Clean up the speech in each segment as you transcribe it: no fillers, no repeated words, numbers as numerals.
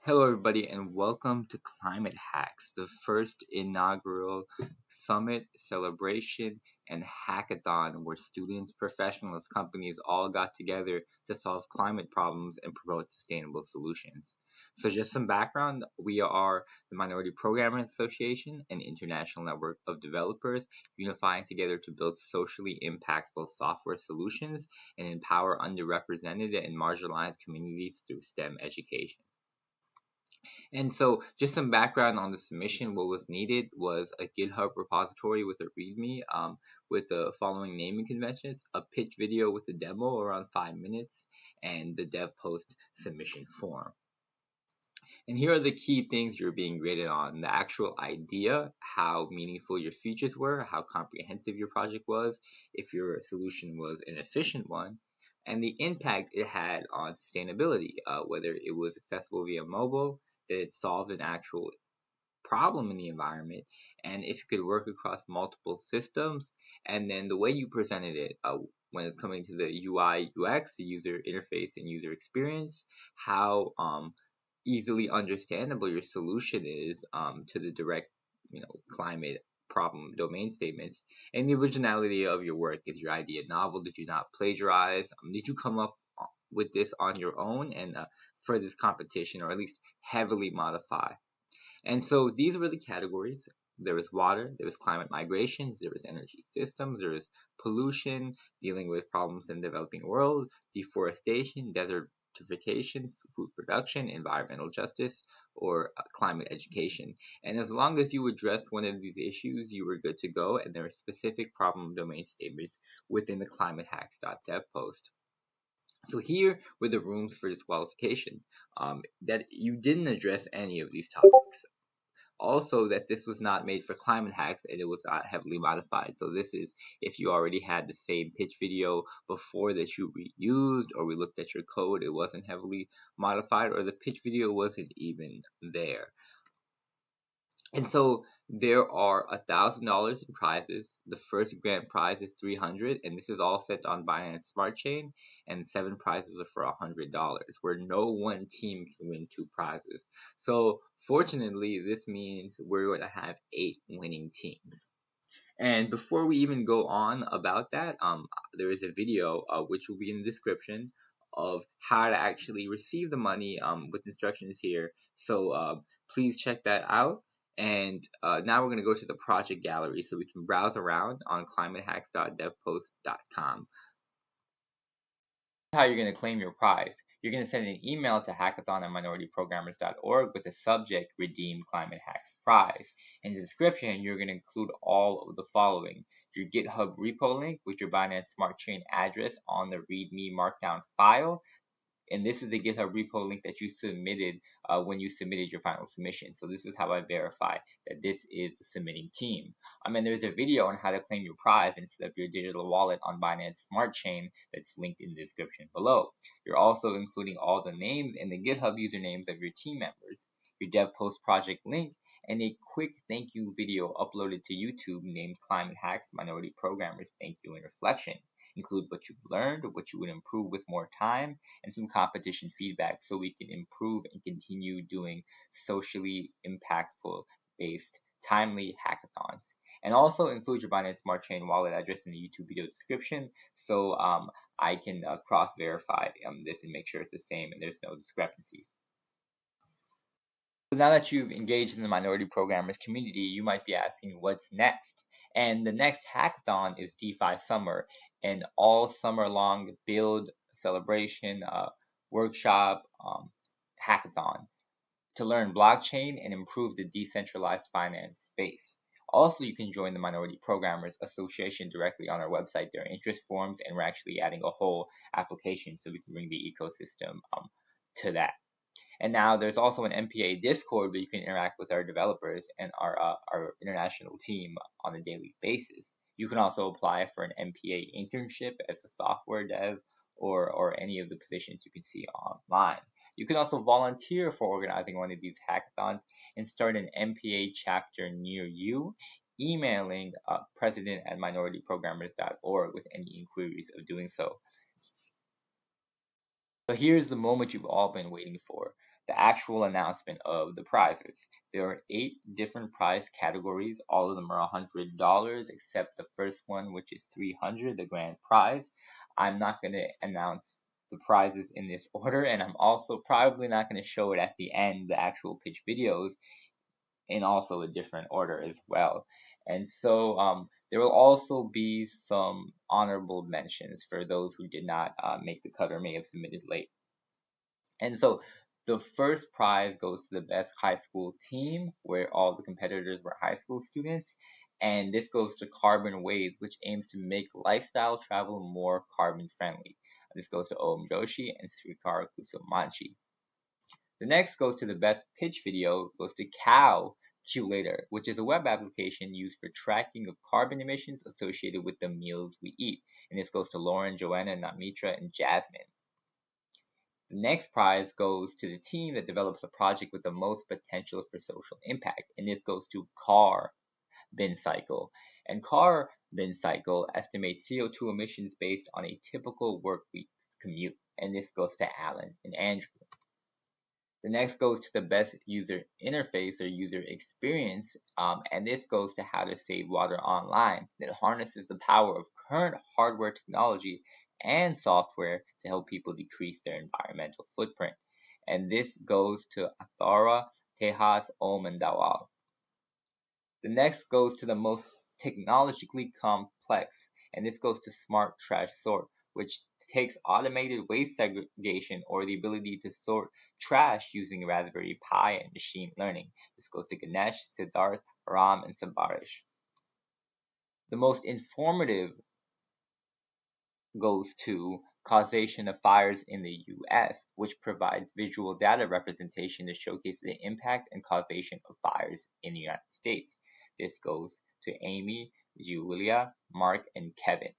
Hello, everybody, and welcome to Climate Hacks, the first inaugural summit, celebration, and hackathon where students, professionals, companies all got together to solve climate problems and promote sustainable solutions. So, just some background, we are the Minority Programming Association, an international network of developers unifying together to build socially impactful software solutions and empower underrepresented and marginalized communities through STEM education. And so, just some background on the submission. What was needed was a GitHub repository with a README with the following naming conventions: a pitch video with a demo around 5 minutes, and the dev post submission form. And here are the key things you're being graded on: the actual idea, how meaningful your features were, how comprehensive your project was, if your solution was an efficient one, and the impact it had on sustainability, whether it was accessible via mobile, that it solved an actual problem in the environment, and if you could work across multiple systems, and then the way you presented it when it's coming to the UI, UX, the user interface and user experience, how easily understandable your solution is to the direct, climate problem domain statements, and the originality of your work. Is your idea novel? Did you not plagiarize? Did you come up with this on your own and for this competition, or at least heavily modify? And so these were the categories. There was water, there was climate migrations, there was energy systems, there was pollution, dealing with problems in the developing world, deforestation, desertification, food production, environmental justice, or climate education. And as long as you addressed one of these issues, you were good to go, and there are specific problem domain statements within the climatehacks.dev post. So here were the rooms for disqualification, that you didn't address any of these topics. Also, that this was not made for climate hacks and it was not heavily modified. So this is if you already had the same pitch video before that you reused, or we looked at your code, it wasn't heavily modified, or the pitch video wasn't even there. And so there are $1,000 in prizes. The first grand prize is $300, and this is all set on Binance Smart Chain. And 7 prizes are for $100, where no one team can win 2 prizes. So fortunately, this means we're going to have 8 winning teams. And before we even go on about that, there is a video which will be in the description of how to actually receive the money with instructions here. So please check that out. And now we're going to go to the project gallery so we can browse around on climatehacks.devpost.com. How you're going to claim your prize. You're going to send an email to hackathon@minorityprogrammers.org with the subject Redeem Climate Hacks Prize. In the description, you're going to include all of the following: your GitHub repo link with your Binance Smart Chain address on the README Markdown file. And this is the GitHub repo link that you submitted when you submitted your final submission. So this is how I verify that this is the submitting team. And there's a video on how to claim your prize and set up your digital wallet on Binance Smart Chain that's linked in the description below. You're also including all the names and the GitHub usernames of your team members, your dev post project link, and a quick thank you video uploaded to YouTube named Climate Hacks Minority Programmers Thank You and Reflection. Include what you've learned, what you would improve with more time, and some competition feedback so we can improve and continue doing socially impactful based timely hackathons. And also include your Binance Smart Chain wallet address in the YouTube video description so I can cross verify this and make sure it's the same and there's no discrepancies. So now that you've engaged in the minority programmers community, you might be asking what's next. And the next hackathon is DeFi Summer, an all summer long build, celebration, workshop, hackathon to learn blockchain and improve the decentralized finance space. Also, you can join the Minority Programmers Association directly on our website. There are interest forms, and we're actually adding a whole application so we can bring the ecosystem to that. And now there's also an MPA Discord where you can interact with our developers and our international team on a daily basis. You can also apply for an MPA internship as a software dev or any of the positions you can see online. You can also volunteer for organizing one of these hackathons and start an MPA chapter near you, emailing president@minorityprogrammers.org with any inquiries of doing so. So here's the moment you've all been waiting for. the actual announcement of the prizes. There are 8 different prize categories. All of them are $100, except the first one, which is $300, the grand prize. I'm not going to announce the prizes in this order, and I'm also probably not going to show it at the end, the actual pitch videos, in also a different order as well. And so there will also be some honorable mentions for those who did not make the cut or may have submitted late. And so the first prize goes to the best high school team, where all the competitors were high school students. And this goes to Carbon Waze, which aims to make lifestyle travel more carbon friendly. This goes to Joshi and Srikar Kusumanchi. The next goes to the best pitch video, goes to Calculator, which is a web application used for tracking of carbon emissions associated with the meals we eat. And this goes to Lauren, Joanna, Namitra, and Jasmine. The next prize goes to the team that develops a project with the most potential for social impact, and this goes to CARboncycle. And CARboncycle estimates CO2 emissions based on a typical work week commute, and this goes to Alan and Andrew. The next goes to the best user interface or user experience, and this goes to how to save water online that harnesses the power of current hardware technology and software to help people decrease their environmental footprint. And this goes to Athara, Tejas, Om, and Dawal. The next goes to the most technologically complex, and this goes to Smart Trash Sort, which takes automated waste segregation or the ability to sort trash using Raspberry Pi and machine learning. This goes to Ganesh, Siddharth, Ram, and Sabarish. The most informative goes to Causation of Fires in the US, which provides visual data representation to showcase the impact and causation of fires in the United States. This goes to Amy, Julia, Mark, and Kevin.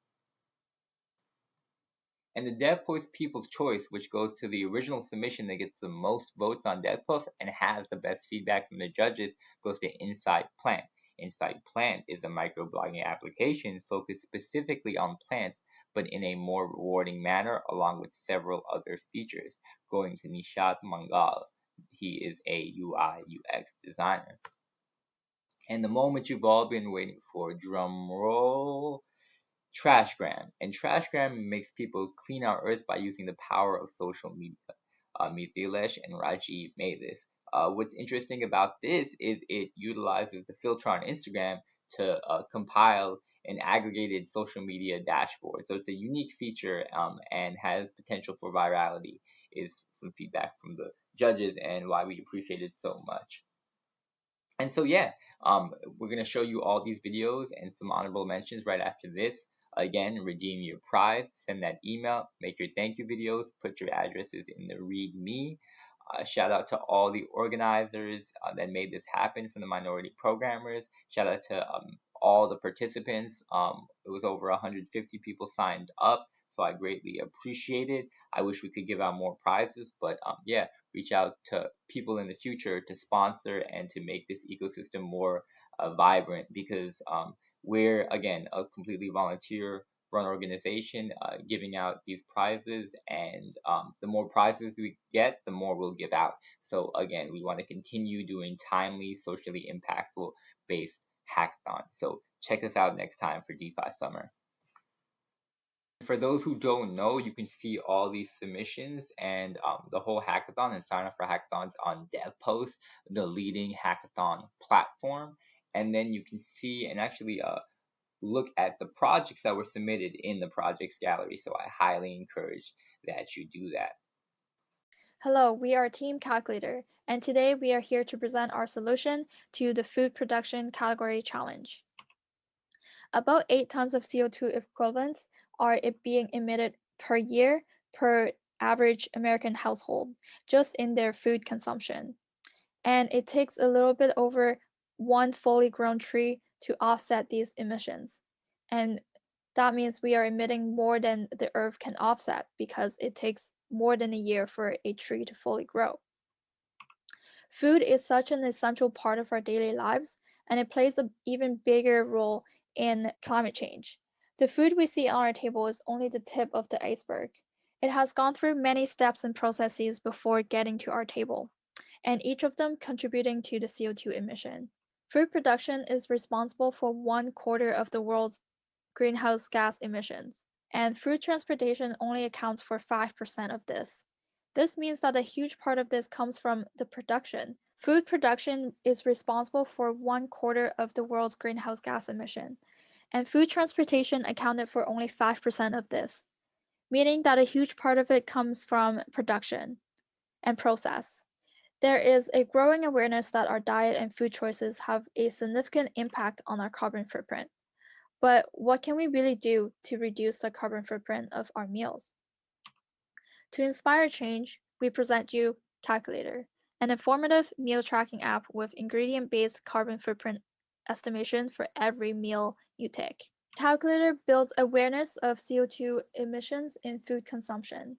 And the DevPost People's Choice, which goes to the original submission that gets the most votes on DevPost and has the best feedback from the judges, goes to Inside Plant. Inside Plant is a microblogging application focused specifically on plants, but in a more rewarding manner, along with several other features, going to Nishat Mangal. He is a UI UX designer. And the moment you've all been waiting for, drum roll, TRASHGRAM. And TRASHGRAM makes people clean our earth by using the power of social media. Mithilesh and Rajeev made this. What's interesting about this is it utilizes the filter on Instagram to compile an aggregated social media dashboard. So it's a unique feature and has potential for virality, is some feedback from the judges and why we appreciate it so much. And so, yeah, we're going to show you all these videos and some honorable mentions right after this. Again, redeem your prize, send that email, make your thank you videos, put your addresses in the README. Shout out to all the organizers that made this happen, from the minority programmers. Shout out to all the participants. It was over 150 people signed up, so I greatly appreciate it. I wish we could give out more prizes, but yeah, reach out to people in the future to sponsor and to make this ecosystem more vibrant, because we're, again, a completely volunteer run organization giving out these prizes, and the more prizes we get, the more we'll give out. So again, we want to continue doing timely, socially impactful based hackathons. So check us out next time for DeFi Summer. For those who don't know, you can see all these submissions and the whole hackathon and sign up for hackathons on DevPost, the leading hackathon platform. And then you can see and actually look at the projects that were submitted in the projects gallery. So I highly encourage that you do that. Hello, we are Team Calculator, and today we are here to present our solution to the food production category challenge. About 8 tons of CO2 equivalents are being emitted per year per average American household, just in their food consumption. And it takes a little bit over one fully grown tree to offset these emissions. And that means we are emitting more than the earth can offset, because it takes more than a year for a tree to fully grow. Food is such an essential part of our daily lives, and it plays an even bigger role in climate change. The food we see on our table is only the tip of the iceberg. It has gone through many steps and processes before getting to our table. and each of them contributing to the CO2 emission. Food production is responsible for 1/4 of the world's greenhouse gas emissions, and food transportation only accounts for 5% of this. This means that a huge part of this comes from the production. Food production is responsible for 1/4 of the world's greenhouse gas emission, and food transportation accounted for only 5% of this, meaning that a huge part of it comes from production and process. There is a growing awareness that our diet and food choices have a significant impact on our carbon footprint. But what can we really do to reduce the carbon footprint of our meals? To inspire change, we present you Calculator, an informative meal tracking app with ingredient-based carbon footprint estimation for every meal you take. Calculator builds awareness of CO2 emissions in food consumption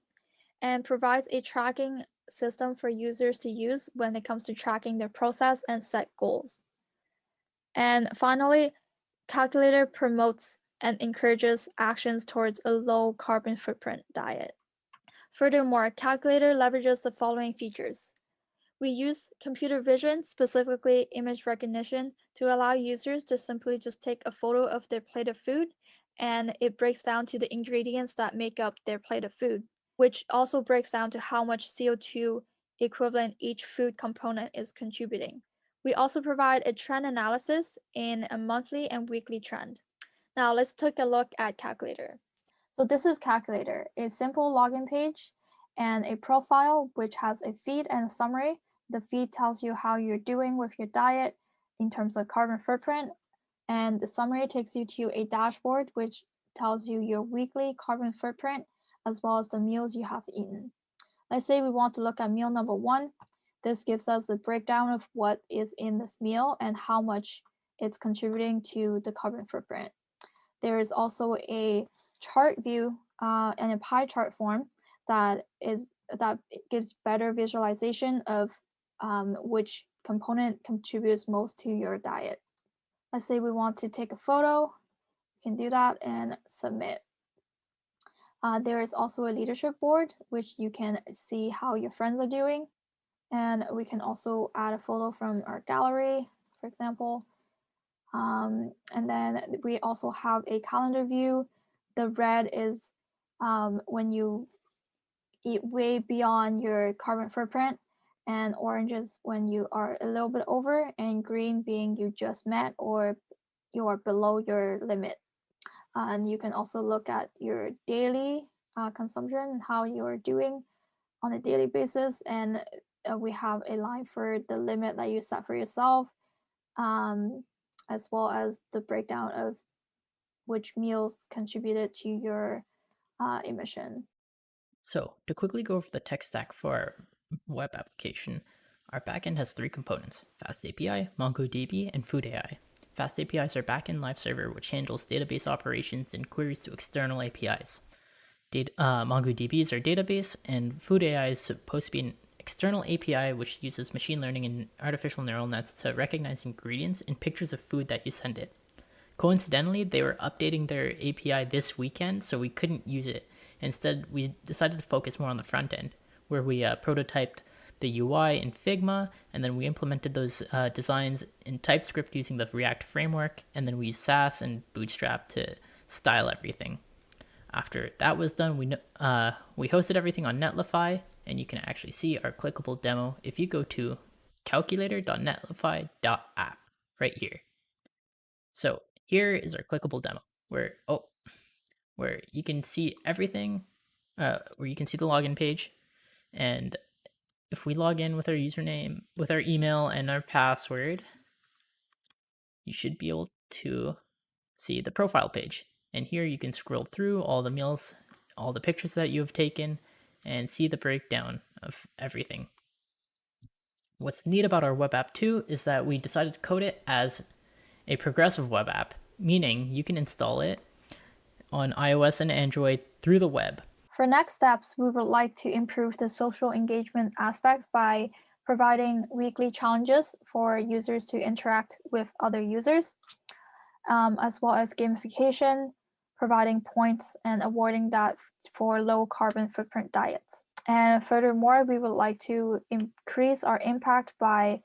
and provides a tracking system for users to use when it comes to tracking their process and set goals. And finally, Calculator promotes and encourages actions towards a low carbon footprint diet. Furthermore, Calculator leverages the following features. We use computer vision, specifically image recognition, to allow users to simply just take a photo of their plate of food, and it breaks down to the ingredients that make up their plate of food, which also breaks down to how much CO2 equivalent each food component is contributing. We also provide a trend analysis in a monthly and weekly trend. Now let's take a look at Calculator. So this is Calculator, a simple login page and a profile which has a feed and a summary. The feed tells you how you're doing with your diet in terms of carbon footprint, and the summary takes you to a dashboard which tells you your weekly carbon footprint as well as the meals you have eaten. Let's say we want to look at meal number 1. This gives us the breakdown of what is in this meal and how much it's contributing to the carbon footprint. There is also a chart view and a pie chart form that gives better visualization of which component contributes most to your diet. Let's say we want to take a photo, you can do that and submit. There is also a leadership board, which you can see how your friends are doing. And we can also add a photo from our gallery, for example. And then we also have a calendar view. The red is when you eat way beyond your carbon footprint, and orange is when you are a little bit over, and green being you just met or you are below your limit. And you can also look at your daily consumption, how you're doing on a daily basis. And we have a line for the limit that you set for yourself, as well as the breakdown of which meals contributed to your emission. So, to quickly go over the tech stack for our web application, our backend has 3 components: FastAPI, MongoDB, and FoodAI. FastAPI is our backend live server, which handles database operations and queries to external APIs. MongoDB is our database, and FoodAI is supposed to be an external API which uses machine learning and artificial neural nets to recognize ingredients and pictures of food that you send it. Coincidentally, they were updating their API this weekend, so we couldn't use it. Instead, we decided to focus more on the front end, where we prototyped the UI in Figma, and then we implemented those designs in TypeScript using the React framework, and then we used Sass and Bootstrap to style everything. After that was done, we hosted everything on Netlify, and you can actually see our clickable demo if you go to calculator.netlify.app right here. So here is our clickable demo where you can see everything, where you can see the login page. And if we log in with our username, with our email and our password, you should be able to see the profile page. And here you can scroll through all the meals, all the pictures that you have taken, and see the breakdown of everything. What's neat about our web app too is that we decided to code it as a progressive web app, meaning you can install it on iOS and Android through the web. For next steps, we would like to improve the social engagement aspect by providing weekly challenges for users to interact with other users, as well as gamification, providing points and awarding that for low carbon footprint diets. And furthermore, we would like to increase our impact by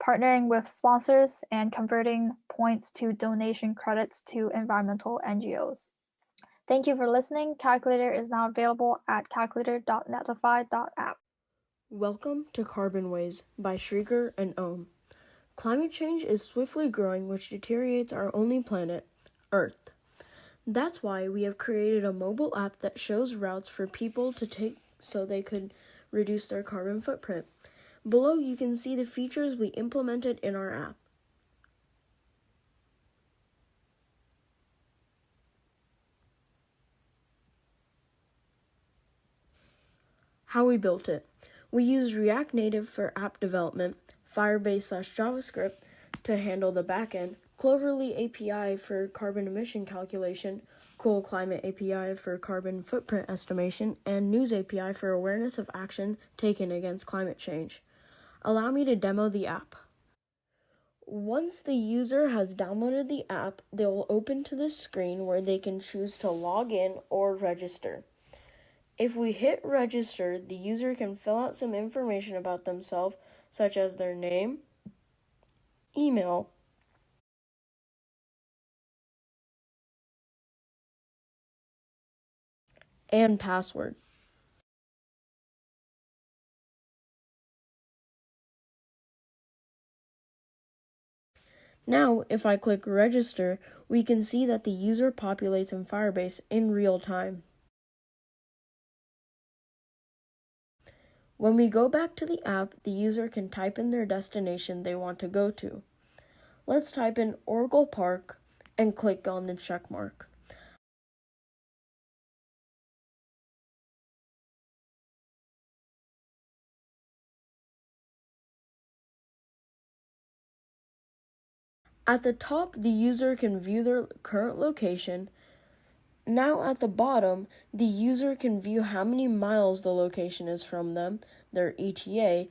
partnering with sponsors and converting points to donation credits to environmental NGOs. Thank you for listening. Calculator is now available at calculator.netlify.app. Welcome to Carbon Waze by Srikar and A. Climate change is swiftly growing, which deteriorates our only planet, Earth. That's why we have created a mobile app that shows routes for people to take so they could reduce their carbon footprint. Below, you can see the features we implemented in our app. How we built it. We used React Native for app development, Firebase/JavaScript to handle the backend, Cloverly API for carbon emission calculation, Cool Climate API for carbon footprint estimation, and News API for awareness of action taken against climate change. Allow me to demo the app. Once the user has downloaded the app, they will open to the screen where they can choose to log in or register. If we hit register, the user can fill out some information about themselves, such as their name, email, and password. Now, if I click register, we can see that the user populates in Firebase in real time. When we go back to the app, the user can type in their destination they want to go to. Let's type in Oracle Park and click on the check mark. At the top, the user can view their current location. Now at the bottom, the user can view how many miles the location is from them, their ETA,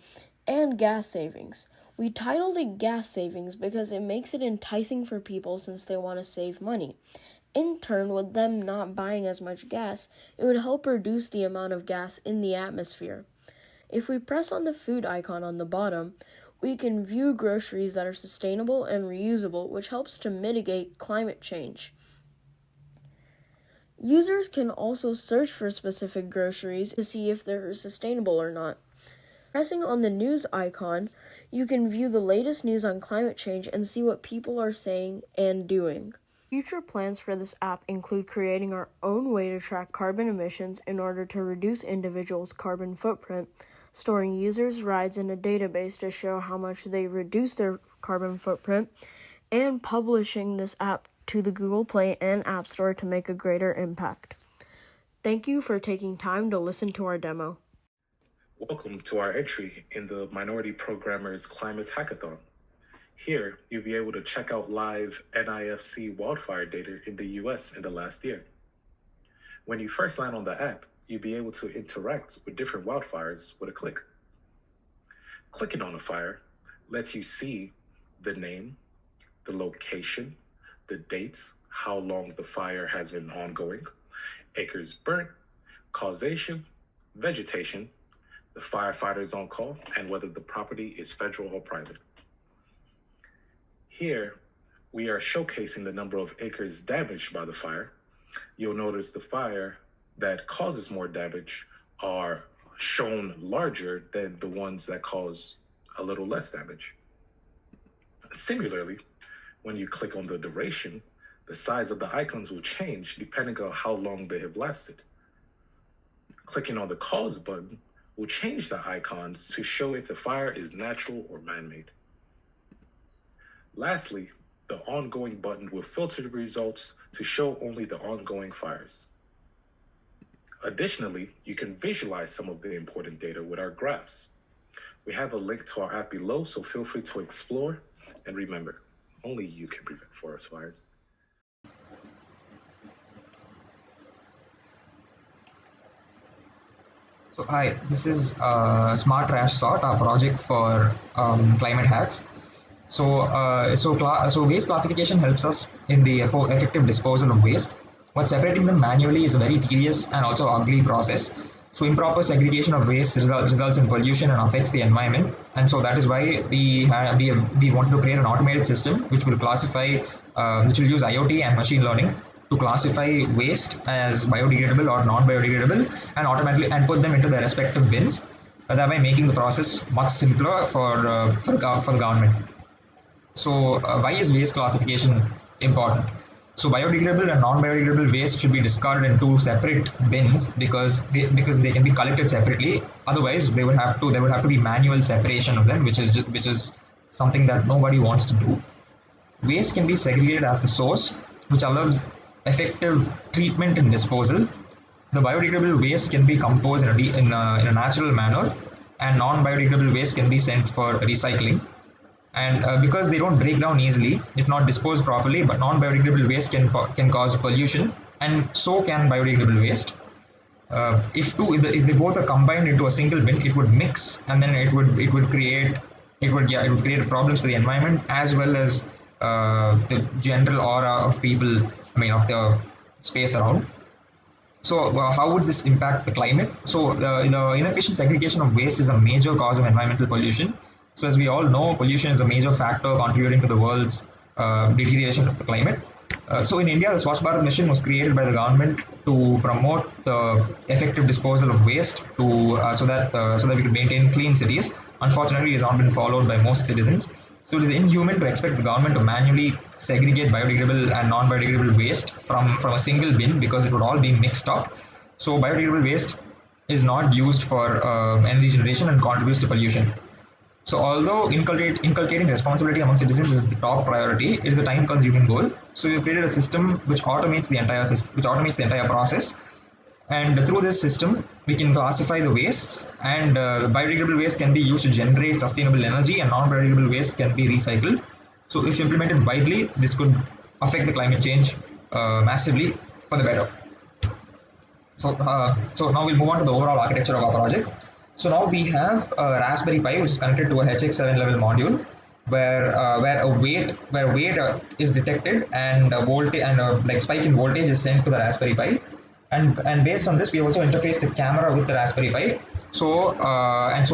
and gas savings. We titled it Gas Savings because it makes it enticing for people since they want to save money. In turn, with them not buying as much gas, it would help reduce the amount of gas in the atmosphere. If we press on the food icon on the bottom, we can view groceries that are sustainable and reusable, which helps to mitigate climate change. Users can also search for specific groceries to see if they're sustainable or not. Pressing on the news icon, you can view the latest news on climate change and see what people are saying and doing. Future plans for this app include creating our own way to track carbon emissions in order to reduce individuals' carbon footprint, storing users' rides in a database to show how much they reduce their carbon footprint, and publishing this app to the Google Play and App Store to make a greater impact. Thank you for taking time to listen to our demo. Welcome to our entry in the Minority Programmers Climate Hackathon. Here, you'll be able to check out live NIFC wildfire data in the US in the last year. When you first land on the app, you'll be able to interact with different wildfires with a click. Clicking on a fire lets you see the name, the location, the dates, how long the fire has been ongoing, acres burnt, causation, vegetation, the firefighters on call, and whether the property is federal or private. Here, we are showcasing the number of acres damaged by the fire. You'll notice the fire that causes more damage are shown larger than the ones that cause a little less damage. Similarly, when you click on the duration, the size of the icons will change depending on how long they have lasted. Clicking on the cause button will change the icons to show if the fire is natural or man-made. Lastly, the ongoing button will filter the results to show only the ongoing fires. Additionally, you can visualize some of the important data with our graphs. We have a link to our app below, so feel free to explore. And remember, only you can prevent forest fires. So hi, this is Smart Trash Sort, our project for climate hacks. So waste classification helps us in the effective disposal of waste. But separating them manually is a very tedious and also ugly process. So improper segregation of waste results in pollution and affects the environment, and so that is why we want to create an automated system which will classify, which will use IoT and machine learning to classify waste as biodegradable or non-biodegradable and automatically and put them into their respective bins, thereby making the process much simpler for the government. So why is waste classification important? So biodegradable and non-biodegradable waste should be discarded in two separate bins because they can be collected separately. Otherwise, there would have to be manual separation of them, which is something that nobody wants to do. Waste can be segregated at the source, which allows effective treatment and disposal. The biodegradable waste can be composed in a natural manner, and non-biodegradable waste can be sent for recycling. And because they don't break down easily if not disposed properly, but non-biodegradable waste can cause pollution, and so can biodegradable waste. If they both are combined into a single bin, it would mix, and then it would create problems for the environment as well as the general aura of people. I mean, of the space around. So, how would this impact the climate? So, the inefficient segregation of waste is a major cause of environmental pollution. So, as we all know, pollution is a major factor contributing to the world's deterioration of the climate. So, in India, the Swachh Bharat mission was created by the government to promote the effective disposal of waste so that we could maintain clean cities. Unfortunately, it has not been followed by most citizens. So it is inhuman to expect the government to manually segregate biodegradable and non-biodegradable waste from a single bin because it would all be mixed up. So biodegradable waste is not used for energy generation and contributes to pollution. So although inculcating responsibility among citizens is the top priority, it is a time-consuming goal. So we have created a system which automates the entire process. And through this system, we can classify the wastes, and biodegradable waste can be used to generate sustainable energy, and non-biodegradable waste can be recycled. So, if implemented widely, this could affect the climate change massively for the better. So now we'll move on to the overall architecture of our project. So now we have a Raspberry Pi which is connected to a HX7 level module, where a weight is detected and a voltage and like spike in voltage is sent to the Raspberry Pi. And based on this, we also interface the camera with the Raspberry Pi. So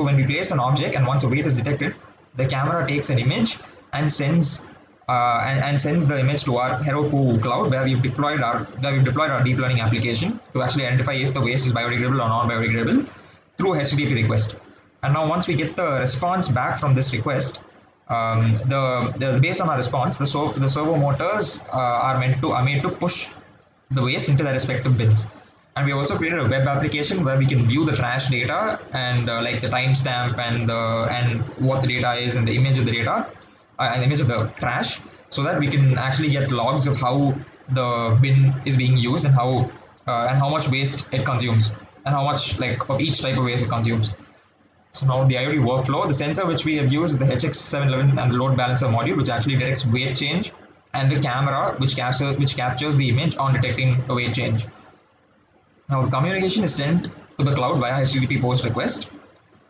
when we place an object and once a weight is detected, the camera takes an image and sends the image to our Heroku cloud, where we've deployed our deep learning application to actually identify if the waste is biodegradable or non-biodegradable through HTTP request. And now once we get the response back from this request, based on our response, the servo motors are made to push the waste into their respective bins. And we also created a web application where we can view the trash data and like the timestamp and what the data is and the image of the data and the image of the trash, so that we can actually get logs of how the bin is being used and how much waste it consumes and how much of each type of waste it consumes. So now the IoT workflow, the sensor which we have used is the HX711 and the load balancer module, which actually detects weight change, and the camera which captures the image on detecting a weight change. Now the communication is sent to the cloud via HTTP post request,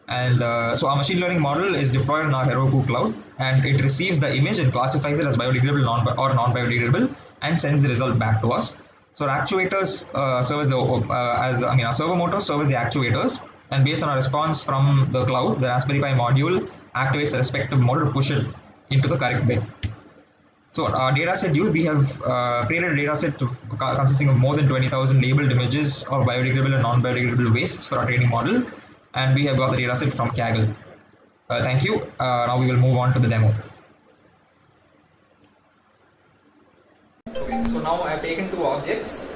and so our machine learning model is deployed on our Heroku cloud, and it receives the image and classifies it as biodegradable or non-biodegradable and sends the result back to us. So our actuators serve as our servo motors serve as the actuators, and based on a response from the cloud, the Raspberry Pi module activates the respective motor to push it into the correct bin. So our dataset we have created a dataset consisting of more than 20,000 labeled images of biodegradable and non-biodegradable wastes for our training model, and we have got the dataset from Kaggle. Thank you. Now we will move on to the demo. Okay, so now I have taken two objects.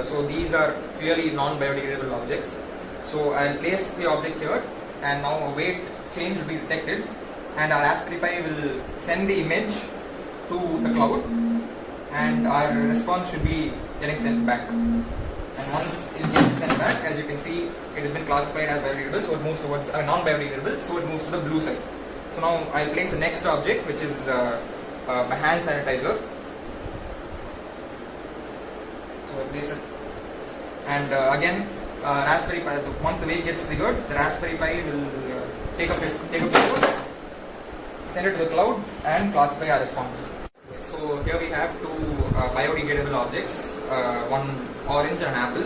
So these are clearly non-biodegradable objects. So I'll place the object here, and now a weight change will be detected, and our Raspberry Pi will send the image to the cloud, and our response should be getting sent back. And once it gets sent back, as you can see, it has been classified as biodegradable, so it moves towards non-biodegradable, so it moves to the blue side. So now I'll place the next object, which is a hand sanitizer. So I place it, and again, Raspberry Pi. Once the weight gets triggered, the Raspberry Pi will take a picture, send it to the cloud, and classify our response. So here we have two biodegradable objects, one orange and an apple.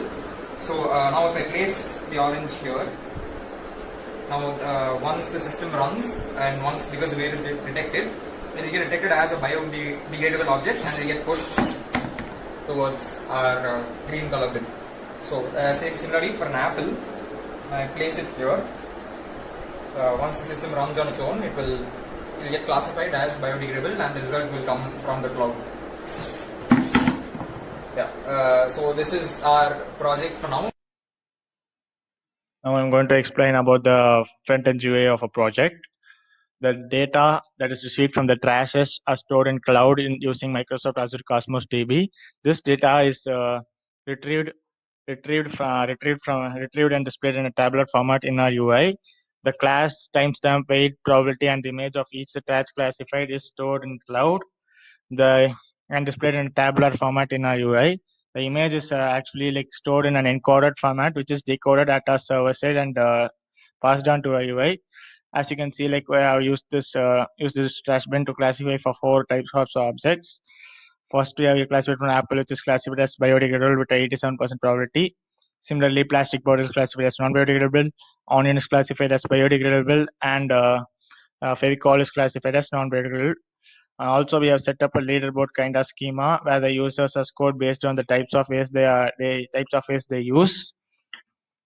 So now if I place the orange here, now once the system runs and once, because the weight is detected, then it get detected as a biodegradable object and they get pushed towards our green color bin. So similarly for an apple, I place it here. Once the system runs on its own, it will get classified as biodegradable and the result will come from the cloud. Yeah. So this is our project for now. Now I'm going to explain about the front-end GUI of a project. The data that is received from the trashes are stored in cloud using Microsoft Azure Cosmos DB. This data is retrieved and displayed in a tabular format in our UI. The class, timestamp, weight, probability, and the image of each trash classified is stored in cloud. And displayed in a tabular format in our UI. The image is actually like stored in an encoded format, which is decoded at our server side and passed on to our UI. As you can see, like we have used this trash bin to classify for 4 types of objects. First, we have a classified from apple, which is classified as biodegradable with 87% probability. Similarly, plastic bottle is classified as non-biodegradable. Onion is classified as biodegradable, and Fevicol is classified as non-biodegradable. Also, we have set up a leaderboard kind of schema where the users are scored based on the types of waste they use.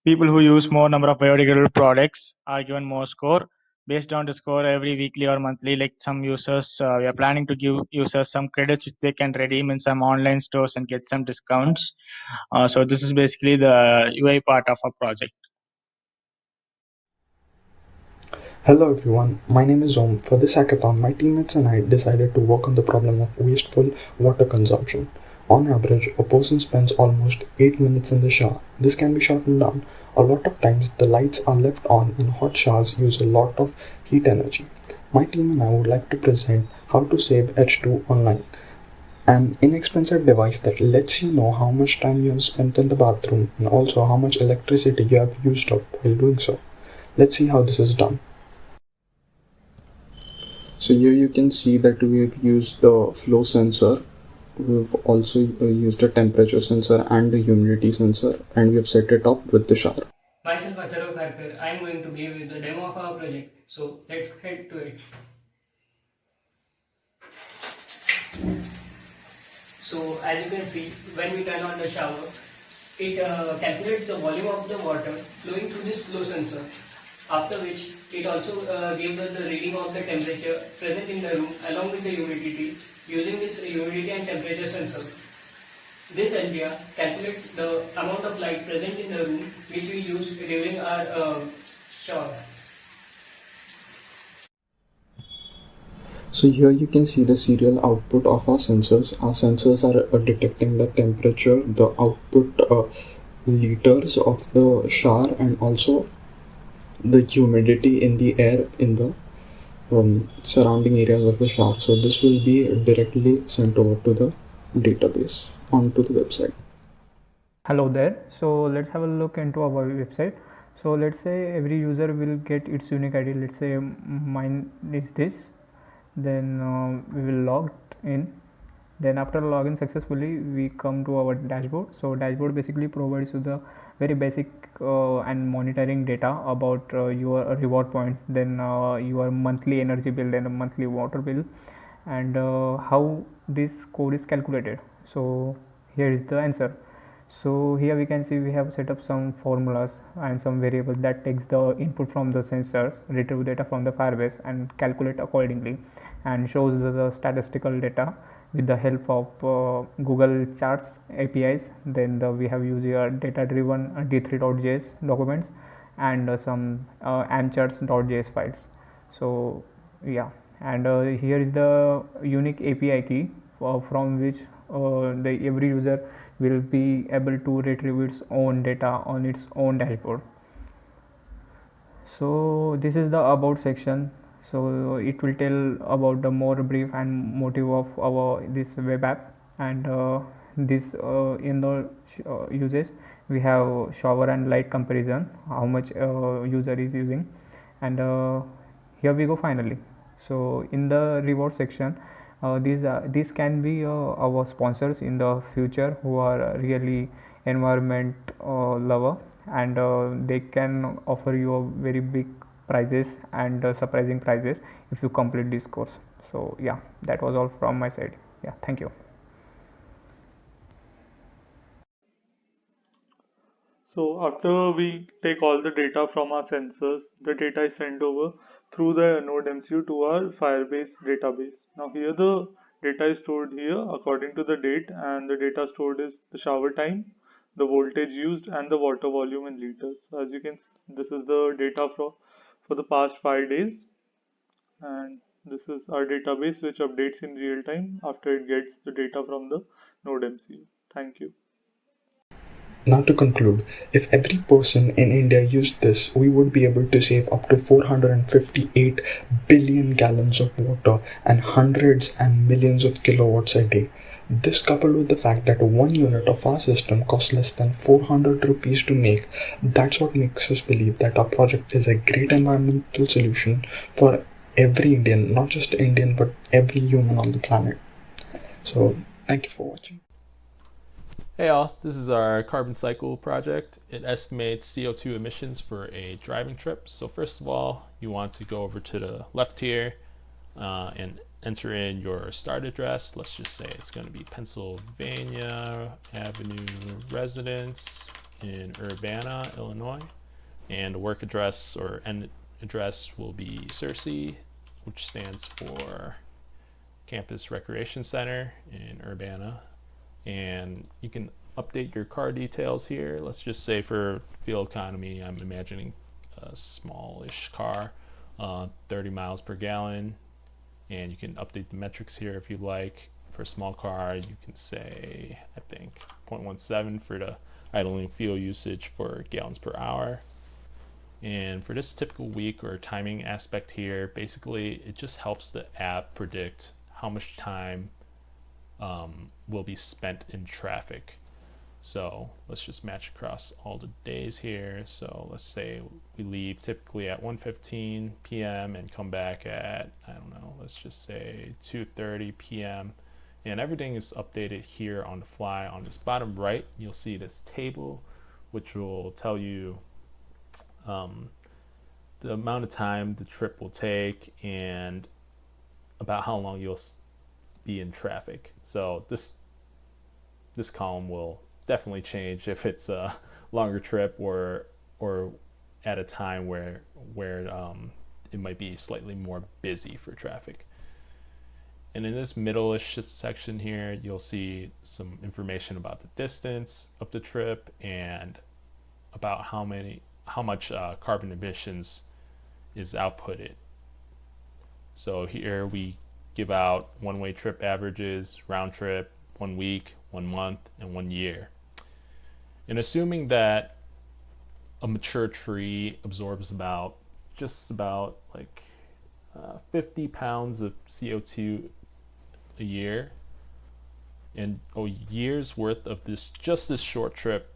People who use more number of biodegradable products are given more score. Based on the score every weekly or monthly, like some users, we are planning to give users some credits which they can redeem in some online stores and get some discounts. So this is basically the UI part of our project. Hello everyone, my name is Om. For this hackathon, my teammates and I decided to work on the problem of wasteful water consumption. On average, a person spends almost 8 minutes in the shower. This can be shortened down. A lot of times, the lights are left on and hot showers use a lot of heat energy. My team and I would like to present how to save H2 online. An inexpensive device that lets you know how much time you have spent in the bathroom and also how much electricity you have used up while doing so. Let's see how this is done. So here you can see that we have used the flow sensor. We've also used a temperature sensor and a humidity sensor, and we have set it up with the shower. Myself, Rajeev Chandran, I am going to give you the demo of our project. So let's head to it. So as you can see, when we turn on the shower, it calculates the volume of the water flowing through this flow sensor. After which, it also gives us the reading of the temperature present in the room along with the humidity using this humidity and temperature sensor. This LDR calculates the amount of light present in the room which we use during our shower. So here you can see the serial output of our sensors. Our sensors are detecting the temperature, the output liters of the shower, and also the humidity in the air in the surrounding areas of the shower. So this will be directly sent over to the database onto the website. Hello there. So let's have a look into our website. So let's say every user will get its unique ID. Let's say mine is this. Then we will log in. Then after login successfully, we come to our dashboard. So dashboard basically provides you the very basic and monitoring data about your reward points, then your monthly energy bill, then a monthly water bill, and how this code is calculated. So here is the answer. So here we can see we have set up some formulas and some variables that takes the input from the sensors, retrieve data from the Firebase and calculate accordingly, and shows the statistical data with the help of Google Charts APIs. Then we have used your data driven d3.js documents and some amcharts.js files. So yeah, and here is the unique API key from which every user will be able to retrieve its own data on its own dashboard. So this is the about section. So it will tell about the more brief and motive of our this web app, and this in the uses we have shower and light comparison, how much user is using, and here we go finally. So in the reward section, these can be our sponsors in the future who are really environment lover, and they can offer you a very big prizes and surprising prizes if you complete this course. So yeah, that was all from my side. Yeah, thank you. So after we take all the data from our sensors, the data is sent over through the node MCU to our Firebase database. Now here the data is stored here according to the date, and the data stored is the shower time, the voltage used, and the water volume in liters. So as you can see, this is the data for the past 5 days, and this is our database which updates in real time after it gets the data from the node MCU. Thank you. Now to conclude, if every person in India used this, we would be able to save up to 458 billion gallons of water and hundreds and millions of kilowatts a day. This, coupled with the fact that 1 unit of our system costs less than 400 rupees to make, that's what makes us believe that our project is a great environmental solution for every Indian, not just Indian, but every human on the planet. So, thank you for watching. Hey all, this is our CARboncycle project. It estimates CO2 emissions for a driving trip. So first of all, you want to go over to the left here and enter in your start address. Let's just say it's going to be Pennsylvania Avenue Residence in Urbana, Illinois. And work address or end address will be CRC, which stands for Campus Recreation Center in Urbana. And you can update your car details here. Let's just say for fuel economy, I'm imagining a smallish car, 30 miles per gallon. And you can update the metrics here if you like. For a small car, you can say, I think, 0.17 for the idling fuel usage for gallons per hour. And for this typical week or timing aspect here, basically it just helps the app predict how much time will be spent in traffic. So let's just match across all the days here. So let's say we leave typically at 1:15 p.m. and come back at, I don't know, let's just say 2:30 p.m. And everything is updated here on the fly. On this bottom right, you'll see this table, which will tell you the amount of time the trip will take and about how long you'll be in traffic. So this column will definitely change if it's a longer trip or at a time where it might be slightly more busy for traffic. And in this middle-ish section here, you'll see some information about the distance of the trip and about how much carbon emissions is outputted. So here we give out one-way trip averages, round trip, 1 week, 1 month, and 1 year. And assuming that a mature tree absorbs just about 50 pounds of CO2 a year, and a year's worth of this short trip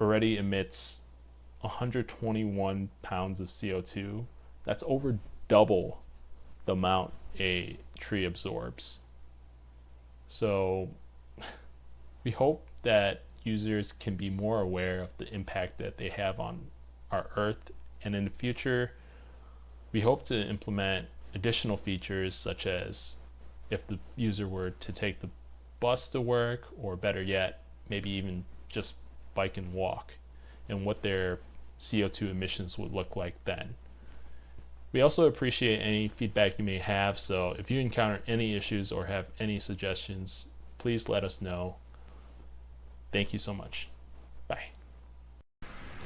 already emits 121 pounds of CO2. That's over double the amount a tree absorbs. So we hope that users can be more aware of the impact that they have on our Earth, and in the future we hope to implement additional features such as if the user were to take the bus to work, or better yet, maybe even just bike and walk, and what their CO2 emissions would look like then. We also appreciate any feedback you may have, so if you encounter any issues or have any suggestions, please let us know. Thank you so much. Bye.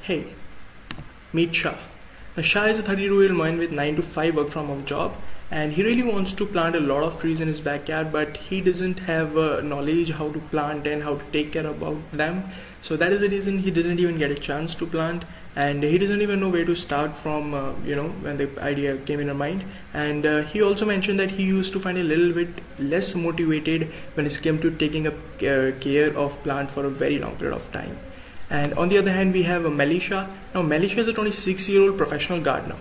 Hey, meet Shah. Now, Shah is a 32-year-old man with 9 to 5 work from home job, and he really wants to plant a lot of trees in his backyard, but he doesn't have knowledge how to plant and how to take care about them. So that is the reason he didn't even get a chance to plant, and he doesn't even know where to start from when the idea came in her mind. And he also mentioned that he used to find a little bit less motivated when it came to taking up care of plant for a very long period of time. And on the other hand, we have Melisha. Now Melisha is a 26-year-old professional gardener,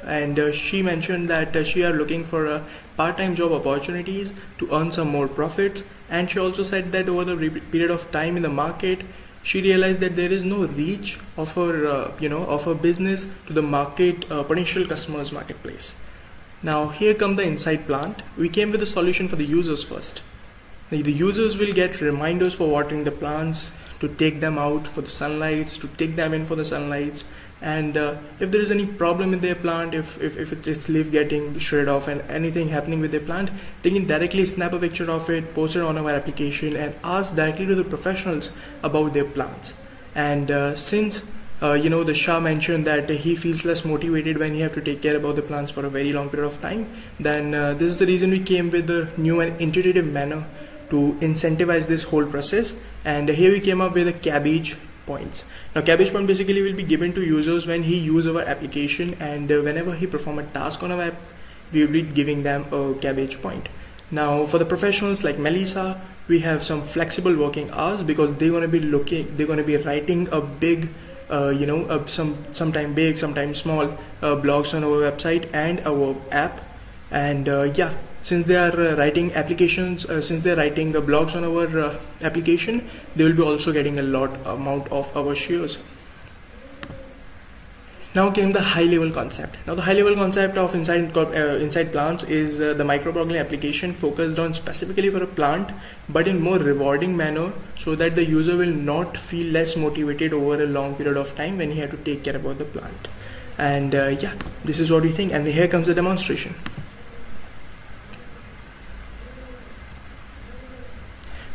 and she mentioned that she are looking for part-time job opportunities to earn some more profits. And she also said that over the period of time in the market, she realized that there is no reach of her of her business to the market potential customers marketplace. Now here come the inside plant. We came with a solution for the users first. The users will get reminders for watering the plants, to take them out for the sunlights, to take them in for the sunlights, and if there is any problem in their plant, if it's leaf getting shredded off and anything happening with their plant, they can directly snap a picture of it, post it on our application, and ask directly to the professionals about their plants. And since the Shah mentioned that he feels less motivated when he have to take care about the plants for a very long period of time, then this is the reason we came with a new and intuitive manner to incentivize this whole process. And here we came up with a cabbage points. Now cabbage point basically will be given to users when he use our application, and whenever he perform a task on our app, we will be giving them a cabbage point. Now for the professionals like Melissa, we have some flexible working hours, because they're going to be writing a big sometime big, sometimes small blogs on our website and our app. And since they are writing applications, since they're writing blogs on our application, they will be also getting a lot amount of our shares. Now came the high level concept. Now the high level concept of inside plants is the microblogging application focused on specifically for a plant, but in more rewarding manner, so that the user will not feel less motivated over a long period of time when he had to take care about the plant. And this is what we think, and here comes the demonstration.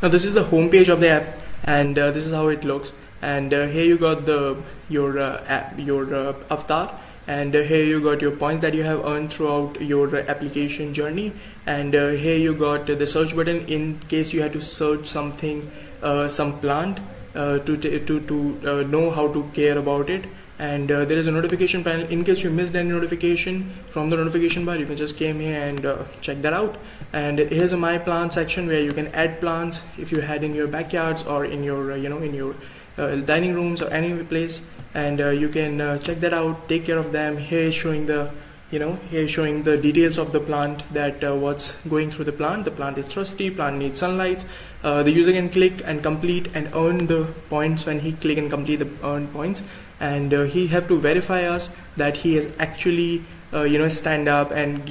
Now this is the home page of the app, and this is how it looks. And here you got your avatar, and here you got your points that you have earned throughout your application journey. And here you got the search button in case you had to search something, some plant, to know how to care about it. And there is a notification panel in case you missed any notification from the notification bar. You can just came here and check that out. And here's a my plant section where you can add plants if you had in your backyards or in your in your dining rooms or any place, and you can check that out, take care of them. Here showing the here showing the details of the plant, that what's going through the plant. The plant is thirsty, plant needs sunlight. The user can click and complete and earn the points when he click and complete the earned points. And he have to verify us that he has actually stand up and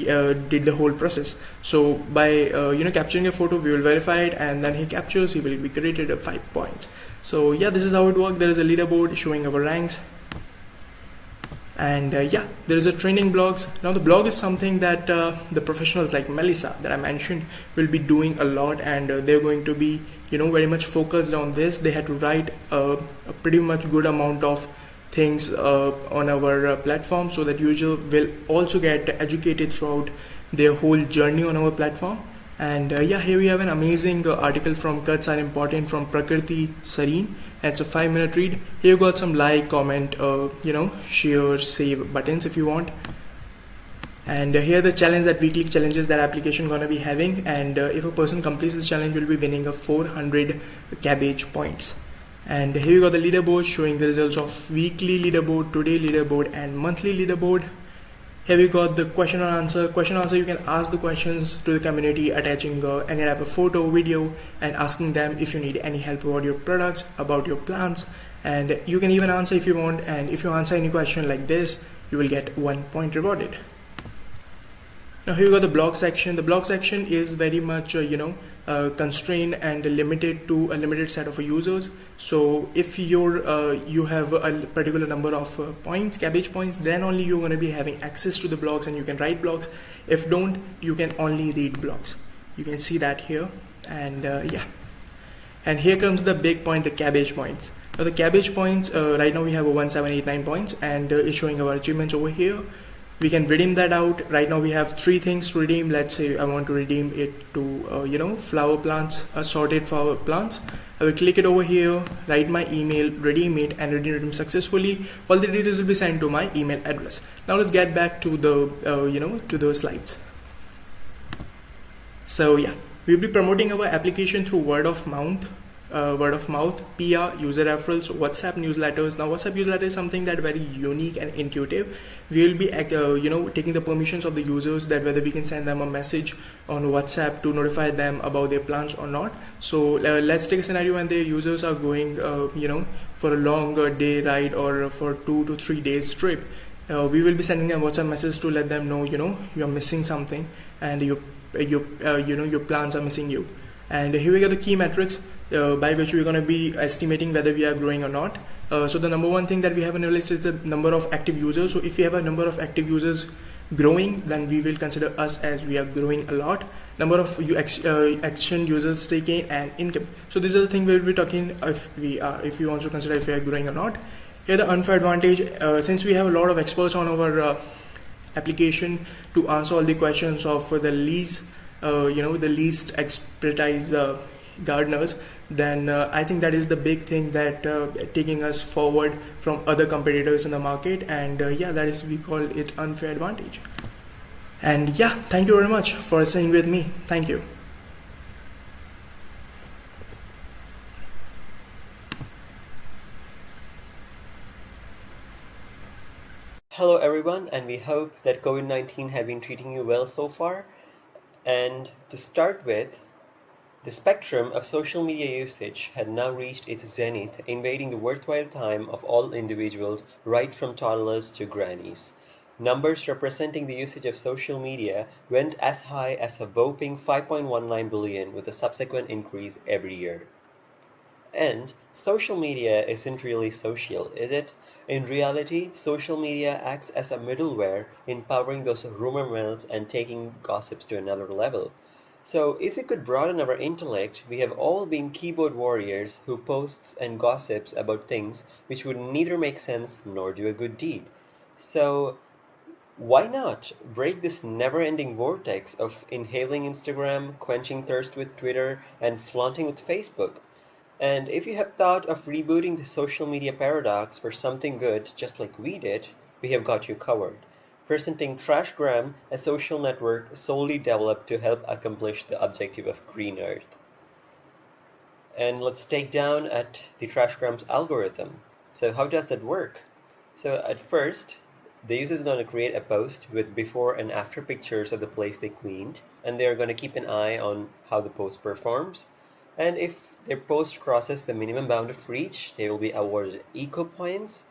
did the whole process. So by capturing a photo, we will verify it, and then he captures, he will be created 5 points. So yeah, this is how it works. There is a leaderboard showing our ranks, and there is a training blogs. Now the blog is something that the professionals like Melissa that I mentioned will be doing a lot, and they're going to be very much focused on this. They had to write a pretty much good amount of things on our platform, so that user will also get educated throughout their whole journey on our platform. And here we have an amazing article from Cuts Are Important from Prakriti Sareen. It's a 5-minute read. Here you got some like, comment, share, save buttons if you want. And here the challenge, that weekly challenges that application gonna be having, and if a person completes this challenge, will be winning a 400 cabbage points. And here you got the leaderboard showing the results of weekly leaderboard, today leaderboard, and monthly leaderboard. Here we got the question and answer. You can ask the questions to the community, attaching any type of photo, video, and asking them if you need any help about your products, about your plants. And you can even answer if you want, and if you answer any question like this, you will get 1 point rewarded. Now here you got the blog section. The blog section is very much constrained and limited to a limited set of users. So if you have a particular number of points, cabbage points, then only you're going to be having access to the blogs and you can write blogs. If don't, you can only read blogs. You can see that here. And and here comes the big point, the cabbage points. Now the cabbage points, right now we have 1789 points, and it's showing our achievements over here. We can redeem that out. Right now we have 3 things to redeem. Let's say I want to redeem it to flower plants, assorted flower plants. I will click it over here, write my email, redeem it, and redeem successfully. All the details will be sent to my email address. Now let's get back to the to the slides. So yeah, we'll be promoting our application through word of mouth word of mouth, Pedia, user referrals, WhatsApp newsletters. Now WhatsApp newsletter is something that very unique and intuitive. We will be taking the permissions of the users, that whether we can send them a message on WhatsApp to notify them about their plans or not. So let's take a scenario when the users are going for a long day ride or for 2 to 3 days trip. We will be sending them WhatsApp message to let them know you're missing something and your plans are missing you. And here we got the key metrics by which we're going to be estimating whether we are growing or not. So the number one thing that we have on our list is the number of active users. So if we have a number of active users growing, then we will consider us as we are growing a lot. Number of action users taking and income. So these are the things we'll be talking if we want to consider if we are growing or not. Here the unfair advantage, since we have a lot of experts on our application to answer all the questions of the least expertise gardeners, then I think that is the big thing that taking us forward from other competitors in the market, and that is, we call it unfair advantage. And thank you very much for staying with me. Thank you. Hello everyone, and we hope that COVID-19 have been treating you well so far. And to start with, the spectrum of social media usage had now reached its zenith, invading the worthwhile time of all individuals, right from toddlers to grannies. Numbers representing the usage of social media went as high as a whopping 5.19 billion, with a subsequent increase every year. And social media isn't really social, is it? In reality, social media acts as a middleware, empowering those rumor mills and taking gossips to another level. So if we could broaden our intellect, we have all been keyboard warriors who posts and gossips about things which would neither make sense nor do a good deed. So why not break this never-ending vortex of inhaling Instagram, quenching thirst with Twitter, and flaunting with Facebook? And if you have thought of rebooting the social media paradox for something good, just like we did, we have got you covered. Presenting TRASHGRAM, a social network solely developed to help accomplish the objective of Green Earth. And let's take down at the TRASHGRAM's algorithm. So how does that work? So at first, the user is going to create a post with before and after pictures of the place they cleaned, and they're going to keep an eye on how the post performs. And if their post crosses the minimum bound of reach, they will be awarded eco points.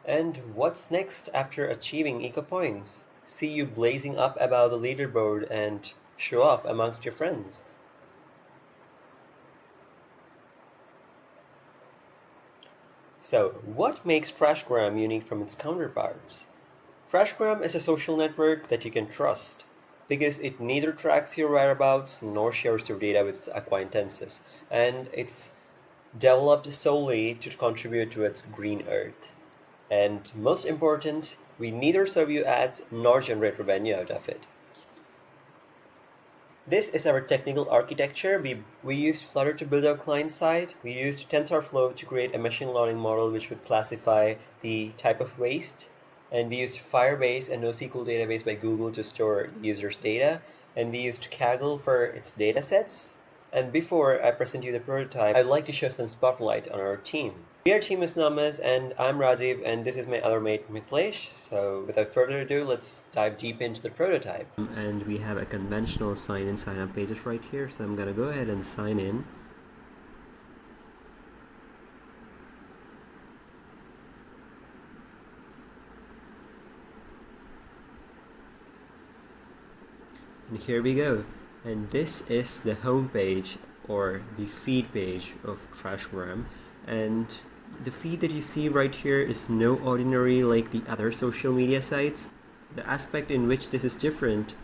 And what's next after achieving eco points? See you blazing up above the leaderboard and show off amongst your friends. So, what makes TRASHGRAM unique from its counterparts? TRASHGRAM is a social network that you can trust, because it neither tracks your whereabouts nor shares your data with its acquaintances, and it's developed solely to contribute to its green earth. And most important, we neither serve you ads nor generate revenue out of it. This is our technical architecture. We used Flutter to build our client side. We used TensorFlow to create a machine learning model which would classify the type of waste. And we used Firebase, a NoSQL database by Google, to store the user's data. And we used Kaggle for its datasets. And before I present you the prototype, I'd like to show some spotlight on our team. We are Team Namas, and I'm Rajeev, and this is my other mate Mithilesh. So without further ado, let's dive deep into the prototype. And we have a conventional sign-in, sign-up pages right here. So I'm gonna go ahead and sign in. And here we go. And this is the home page or the feed page of TRASHGRAM. And the feed that you see right here is no ordinary like the other social media sites. The aspect in which this is different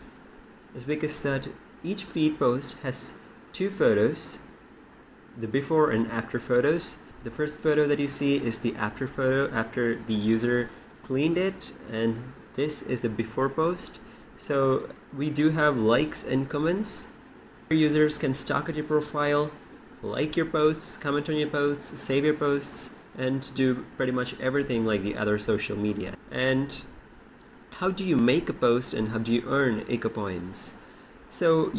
is because that each feed post has two photos, the before and after photos. The first photo that you see is the after photo after the user cleaned it, and this is the before post. So we do have likes and comments. Users can stalk at your profile, like your posts, comment on your posts, save your posts, and do pretty much everything like the other social media. And how do you make a post and how do you earn eco points? So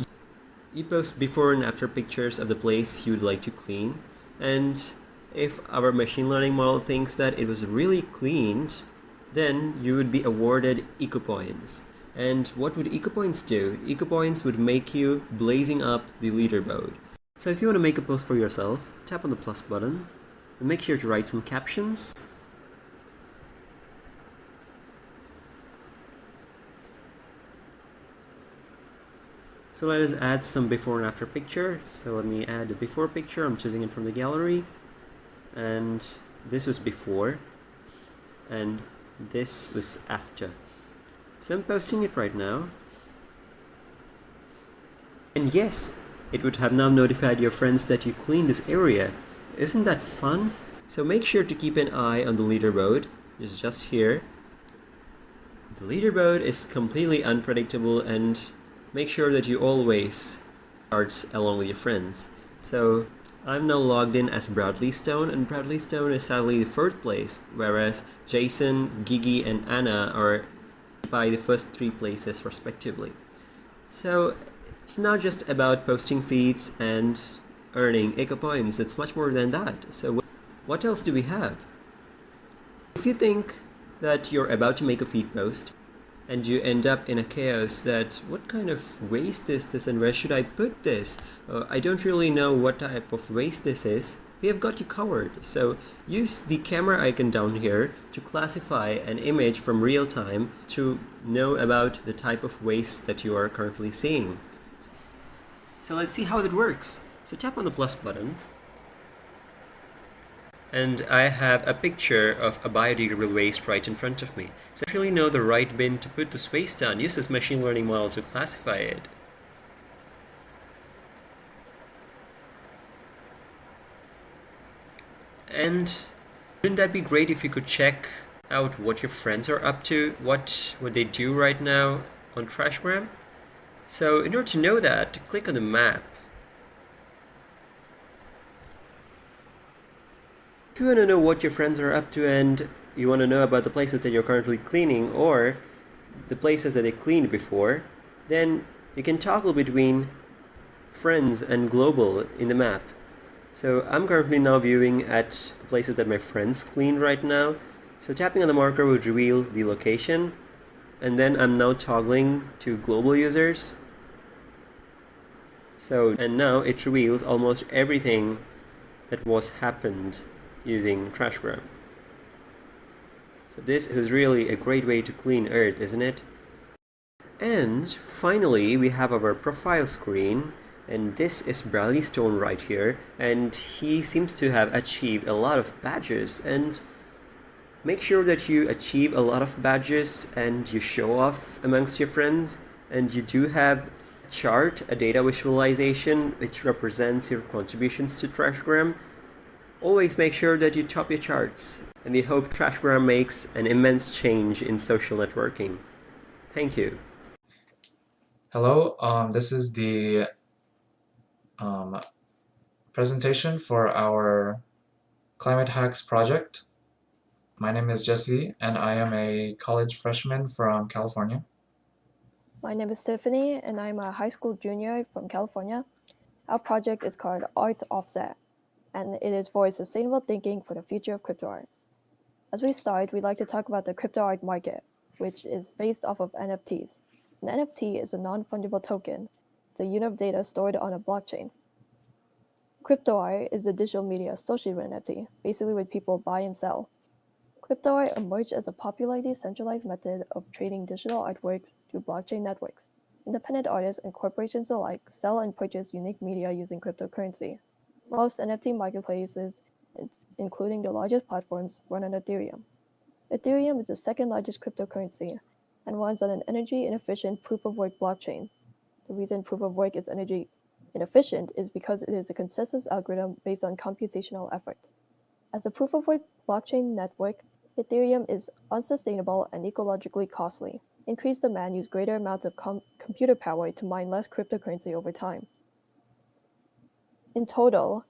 you post before and after pictures of the place you'd like to clean. And if our machine learning model thinks that it was really cleaned, then you would be awarded ecopoints. And what would ecopoints do? Ecopoints would make you blazing up the leaderboard. So if you want to make a post for yourself, tap on the plus button and make sure to write some captions. So let us add some before and after picture. So let me add the before picture. I'm choosing it from the gallery. And this was before. And this was after. So I'm posting it right now. And yes, it would have now notified your friends that you cleaned this area. Isn't that fun? So make sure to keep an eye on the leaderboard. It's just here. The leaderboard is completely unpredictable, and make sure that you always charts along with your friends. So I'm now logged in as Bradley Stone, and Bradley Stone is sadly the third place, whereas Jason, Gigi, and Anna are by the first 3 places respectively. So it's not just about posting feeds and earning eco points, it's much more than that. So what else do we have? If you think that you're about to make a feed post and you end up in a chaos that what kind of waste is this and where should I put this? I don't really know what type of waste this is. We have got you covered. So use the camera icon down here to classify an image from real time to know about the type of waste that you are currently seeing. So let's see how that works. So tap on the plus button. And I have a picture of a biodegradable waste right in front of me. So I really know the right bin to put this waste down. Use this machine learning model to classify it. And wouldn't that be great if you could check out what your friends are up to, what would they do right now on TRASHGRAM? So in order to know that, click on the map. If you want to know what your friends are up to and you want to know about the places that you're currently cleaning or the places that they cleaned before, then you can toggle between friends and global in the map. So I'm currently now viewing at the places that my friends cleaned right now. So tapping on the marker would reveal the location, and then I'm now toggling to global users. So, and now it reveals almost everything that was happened using TRASHGRAM. So this is really a great way to clean Earth, isn't it? And finally, we have our profile screen, and this is Bradley Stone right here, and he seems to have achieved a lot of badges. And make sure that you achieve a lot of badges and you show off amongst your friends, and you do have a chart, a data visualization which represents your contributions to TRASHGRAM. Always make sure that you top your charts, and we hope TRASHGRAM makes an immense change in social networking. Thank you. Hello, this is the presentation for our Climate Hacks project. My name is Joshi, and I am a college freshman from California. My name is Tiffany, and I'm a high school junior from California. Our project is called Art Offset, and it is for sustainable thinking for the future of crypto art. As we start, we'd like to talk about the crypto art market, which is based off of NFTs. An NFT is a non-fungible token. It's a unit of data stored on a blockchain. Crypto art is the digital media associated with NFT, basically what people buy and sell. Crypto art emerged as a popular decentralized method of trading digital artworks through blockchain networks. Independent artists and corporations alike sell and purchase unique media using cryptocurrency. Most NFT marketplaces, including the largest platforms, run on Ethereum. Ethereum is the second largest cryptocurrency and runs on an energy-inefficient proof-of-work blockchain. The reason proof-of-work is energy inefficient is because it is a consensus algorithm based on computational effort. As a proof-of-work blockchain network, Ethereum is unsustainable and ecologically costly. Increased demand use greater amounts of computer power to mine less cryptocurrency over time. In total,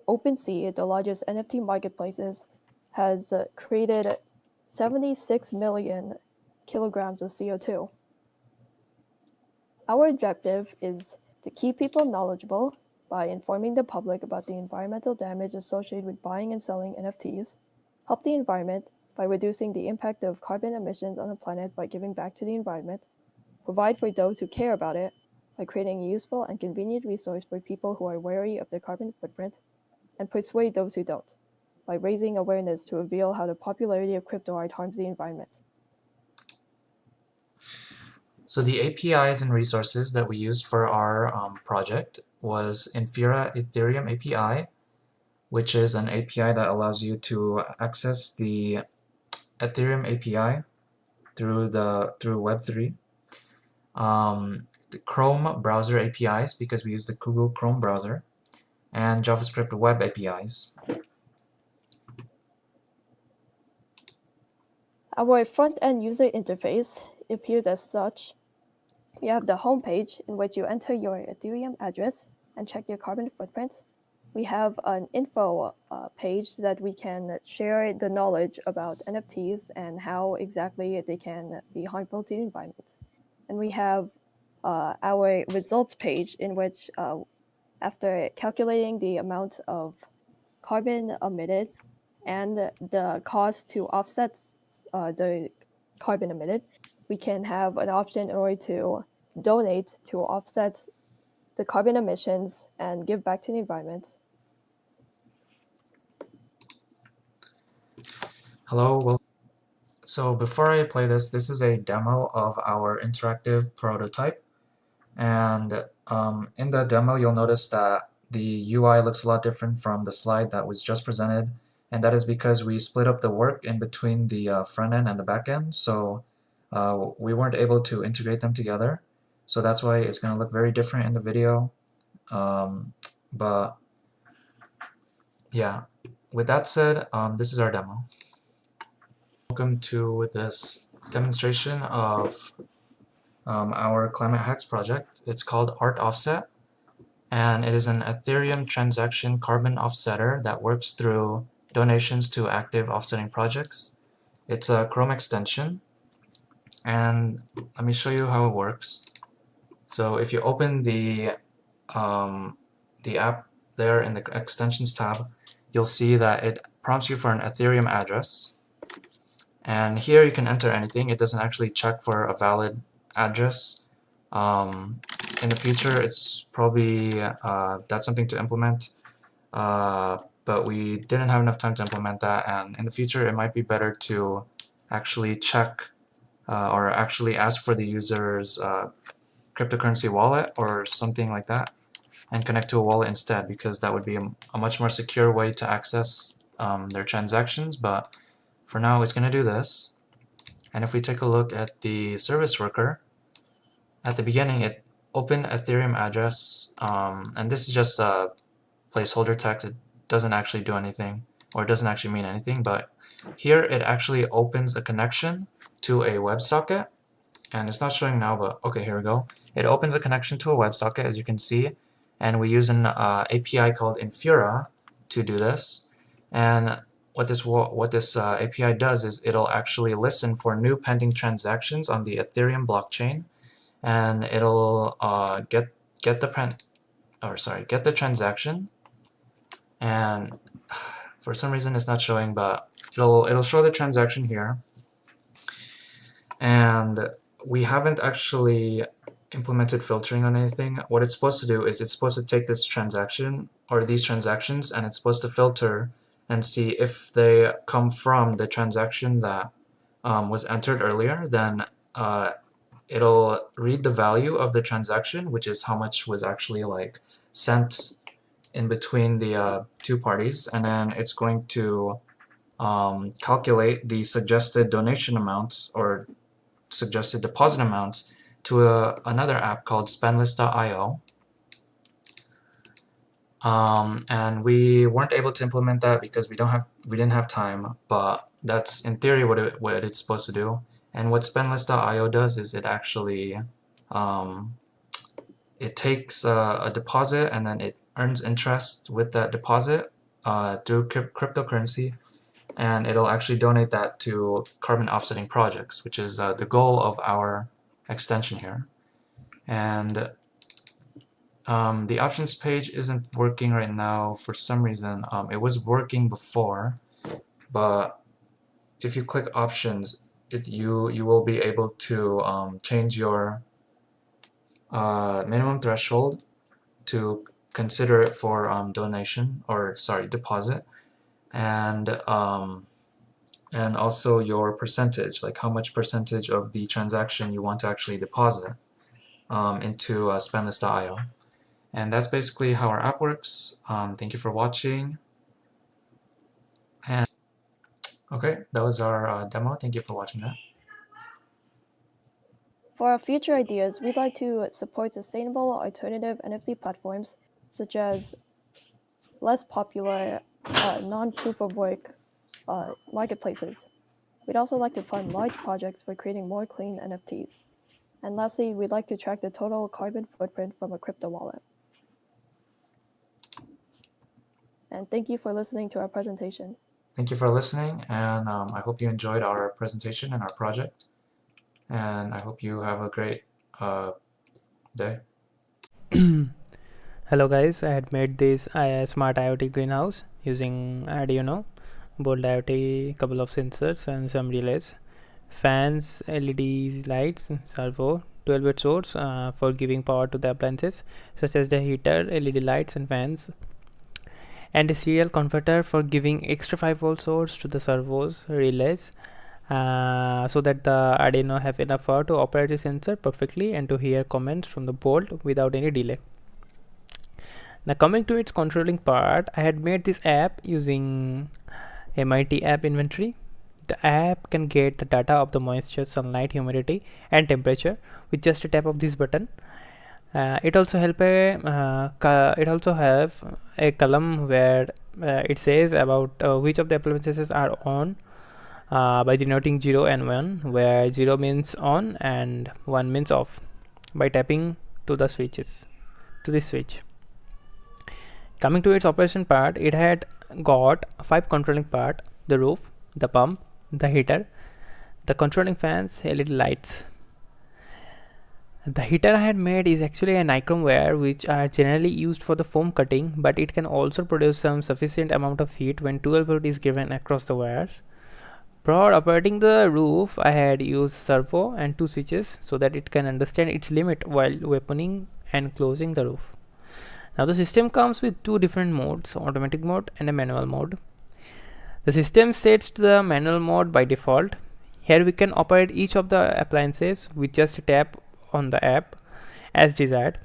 OpenSea, the largest NFT marketplaces, has created 76 million kilograms of CO2. Our objective is to keep people knowledgeable, by informing the public about the environmental damage associated with buying and selling NFTs, help the environment by reducing the impact of carbon emissions on the planet by giving back to the environment, provide for those who care about it by creating a useful and convenient resource for people who are wary of their carbon footprint, and persuade those who don't by raising awareness to reveal how the popularity of crypto art harms the environment. So the APIs and resources that we used for our project was Infura Ethereum API, which is an API that allows you to access the Ethereum API through Web3. The Chrome browser APIs, because we use the Google Chrome browser, and JavaScript web APIs. Our front-end user interface appears as such. We have the home page in which you enter your Ethereum address and check your carbon footprint. We have an info page that we can share the knowledge about NFTs and how exactly they can be harmful to the environment. And we have our results page in which, after calculating the amount of carbon emitted and the cost to offset the carbon emitted, we can have an option in order to donate to offset the carbon emissions and give back to the environment. Hello. So before I play this is a demo of our interactive prototype. And in the demo, you'll notice that the UI looks a lot different from the slide that was just presented. And that is because we split up the work in between the front end and the back end. So we weren't able to integrate them together. So that's why it's going to look very different in the video. But yeah, with that said, this is our demo. Welcome to this demonstration of our Climate Hacks project. It's called Art Offset, and it is an Ethereum transaction carbon offsetter that works through donations to active offsetting projects. It's a Chrome extension, and let me show you how it works. So if you open the app there in the extensions tab, you'll see that it prompts you for an Ethereum address. And here you can enter anything. It doesn't actually check for a valid address. In the future, it's probably that's something to implement, but we didn't have enough time to implement that, and in the future it might be better to actually check or actually ask for the user's cryptocurrency wallet or something like that and connect to a wallet instead, because that would be a much more secure way to access their transactions. But for now, it's going to do this. And if we take a look at the service worker, at the beginning it opened Ethereum address, and this is just a placeholder text. It doesn't actually do anything, or it doesn't actually mean anything, but here it actually opens a connection to a WebSocket, and it's not showing now, but okay, here we go. It opens a connection to a WebSocket, as you can see, and we use an API called Infura to do this. And what this API does is it'll actually listen for new pending transactions on the Ethereum blockchain, and it'll get the transaction. And for some reason it's not showing, but it'll show the transaction here. And we haven't actually implemented filtering on anything. What it's supposed to do is it's supposed to take this transaction or these transactions, and it's supposed to filter and see if they come from the transaction that was entered earlier. Then it'll read the value of the transaction, which is how much was actually like sent in between the two parties, and then it's going to calculate the suggested donation amount or suggested deposit amount to another app called spendlist.io. And we weren't able to implement that because we didn't have time, but that's in theory what it's supposed to do. And what spendlist.io does is it actually it takes a deposit, and then it earns interest with that deposit through cryptocurrency, and it'll actually donate that to carbon offsetting projects, which is the goal of our extension here. And The options page isn't working right now for some reason. It was working before, but if you click options, you will be able to change your minimum threshold to consider it for donation, or sorry, deposit, and also your percentage, like how much percentage of the transaction you want to actually deposit into spendless.io. And that's basically how our app works. Thank you for watching. And okay, that was our demo. Thank you for watching that. For our future ideas, we'd like to support sustainable alternative NFT platforms such as less popular non-proof of work marketplaces. We'd also like to fund large projects for creating more clean NFTs. And lastly, we'd like to track the total carbon footprint from a crypto wallet. And thank you for listening to our presentation. Thank you for listening, and I hope you enjoyed our presentation and our project. And I hope you have a great day. Hello guys, I had made this smart IoT greenhouse using Arduino, bold IoT, couple of sensors and some relays, fans, LED lights, servo, 12-bit source for giving power to the appliances such as the heater, LED lights and fans, and a serial converter for giving extra 5-volt source to the servos, relays, so that the Arduino have enough power to operate the sensor perfectly and to hear commands from the board without any delay. Now coming to its controlling part, I had made this app using MIT App Inventory. The app can get the data of the moisture, sunlight, humidity and temperature with just a tap of this button. It also have a column where it says about which of the appliances are on by denoting 0 and 1, where 0 means on and 1 means off by tapping to the switches, to this switch. Coming to its operation part, it had got 5 controlling part: the roof, the pump, the heater, the controlling fans, LED lights. The heater I had made is actually a nichrome wire, which are generally used for the foam cutting, but it can also produce some sufficient amount of heat when 12 volt is given across the wires. For operating the roof, I had used servo and 2 switches so that it can understand its limit while opening and closing the roof. Now the system comes with 2 different modes, automatic mode and a manual mode. The system sets to the manual mode by default. Here we can operate each of the appliances with just a tap on the app as desired.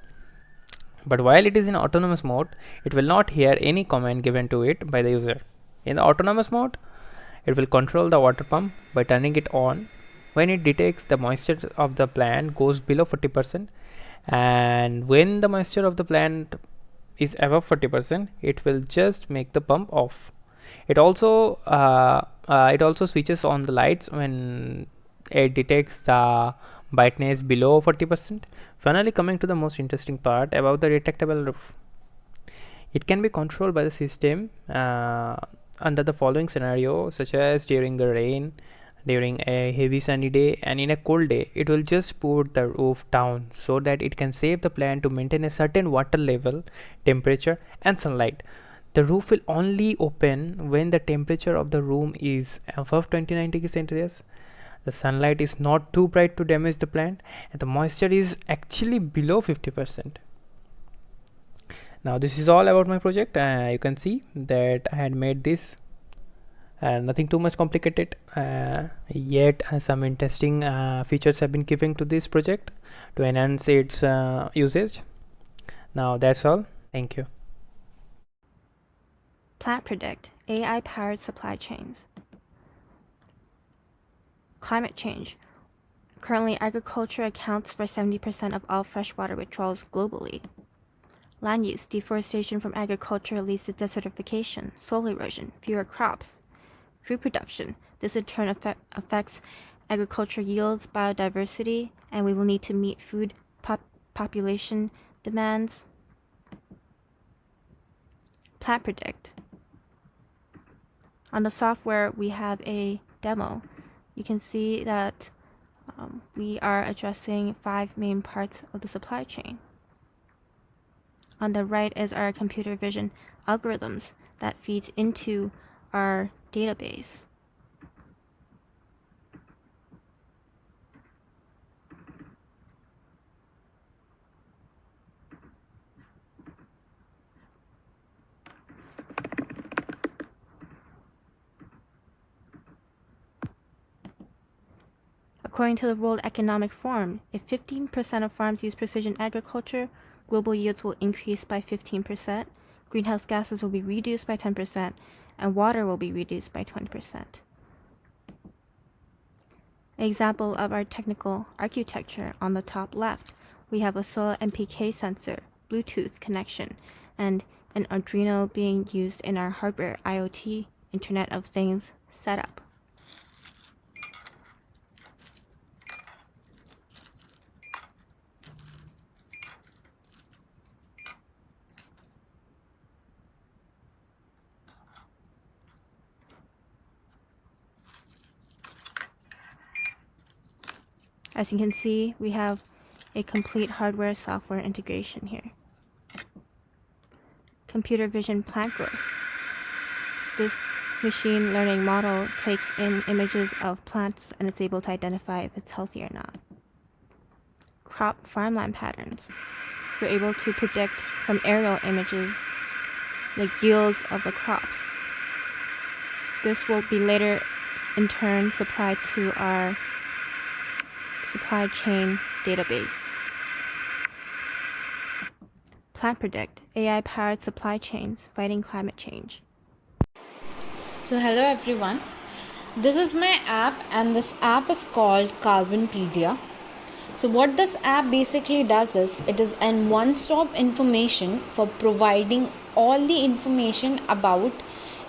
But while it is in autonomous mode, it will not hear any command given to it by the user. In the autonomous mode, it will control the water pump by turning it on when it detects the moisture of the plant goes below 40%, and when the moisture of the plant is above 40%, it will just make the pump off. It also switches on the lights when it detects the brightness below 40%. Finally, coming to the most interesting part about the retractable roof. It can be controlled by the system under the following scenario, such as during the rain, during a heavy sunny day, and in a cold day. It will just put the roof down so that it can save the plant to maintain a certain water level, temperature and sunlight. The roof will only open when the temperature of the room is above 29 degrees Celsius, the sunlight is not too bright to damage the plant, and the moisture is actually below 50%. Now this is all about my project. You can see that I had made this nothing too much complicated, yet some interesting features have been given to this project to enhance its usage. Now that's all. Thank you. Plant Predict, AI-powered supply chains. Climate change. Currently, agriculture accounts for 70% of all freshwater withdrawals globally. Land use. Deforestation from agriculture leads to desertification, soil erosion, fewer crops. Food production. This in turn affects agriculture yields, biodiversity, and we will need to meet food population demands. Plant Predict. On the software, we have a demo. You can see that we are addressing 5 main parts of the supply chain. On the right is our computer vision algorithms that feeds into our database. According to the World Economic Forum, if 15% of farms use precision agriculture, global yields will increase by 15%, greenhouse gases will be reduced by 10%, and water will be reduced by 20%. An example of our technical architecture on the top left, we have a soil NPK sensor, Bluetooth connection, and an Arduino being used in our hardware IoT, Internet of Things setup. As you can see, we have a complete hardware-software integration here. Computer vision plant growth. This machine learning model takes in images of plants and it's able to identify if it's healthy or not. Crop farmland patterns. We're able to predict from aerial images the yields of the crops. This will be later in turn supplied to our supply chain database. Plant Predict, AI-powered supply chains fighting climate change. So hello everyone, this is my app and this app is called Pedia. So what this app basically does is, it is an one-stop information for providing all the information about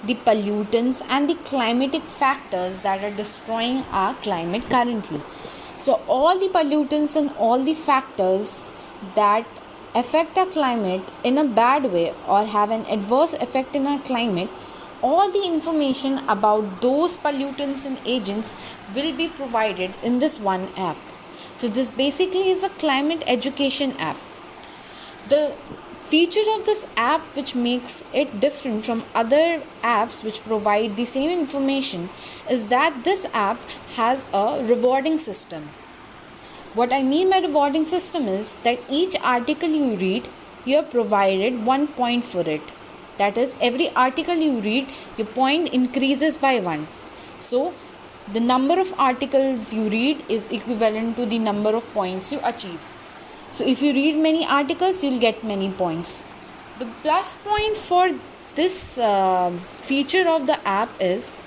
the pollutants and the climatic factors that are destroying our climate currently. So all the pollutants and all the factors that affect our climate in a bad way or have an adverse effect in our climate, all the information about those pollutants and agents will be provided in this one app. So this basically is a climate education app. The feature of this app which makes it different from other apps which provide the same information is that this app has a rewarding system. What I mean by rewarding system is that each article you read, you are provided 1 point for it. That is, every article you read, your point increases by 1. So the number of articles you read is equivalent to the number of points you achieve. So if you read many articles, you'll get many points. The plus point for this feature of the app is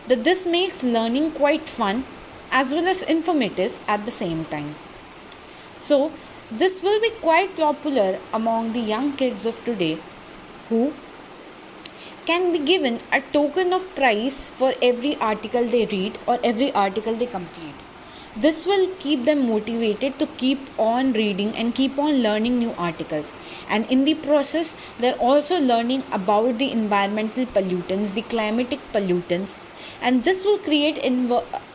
that this makes learning quite fun as well as informative at the same time. So this will be quite popular among the young kids of today who can be given a token of prize for every article they read or every article they complete. This will keep them motivated to keep on reading and keep on learning new articles. And in the process, they're also learning about the environmental pollutants, the climatic pollutants. And this will create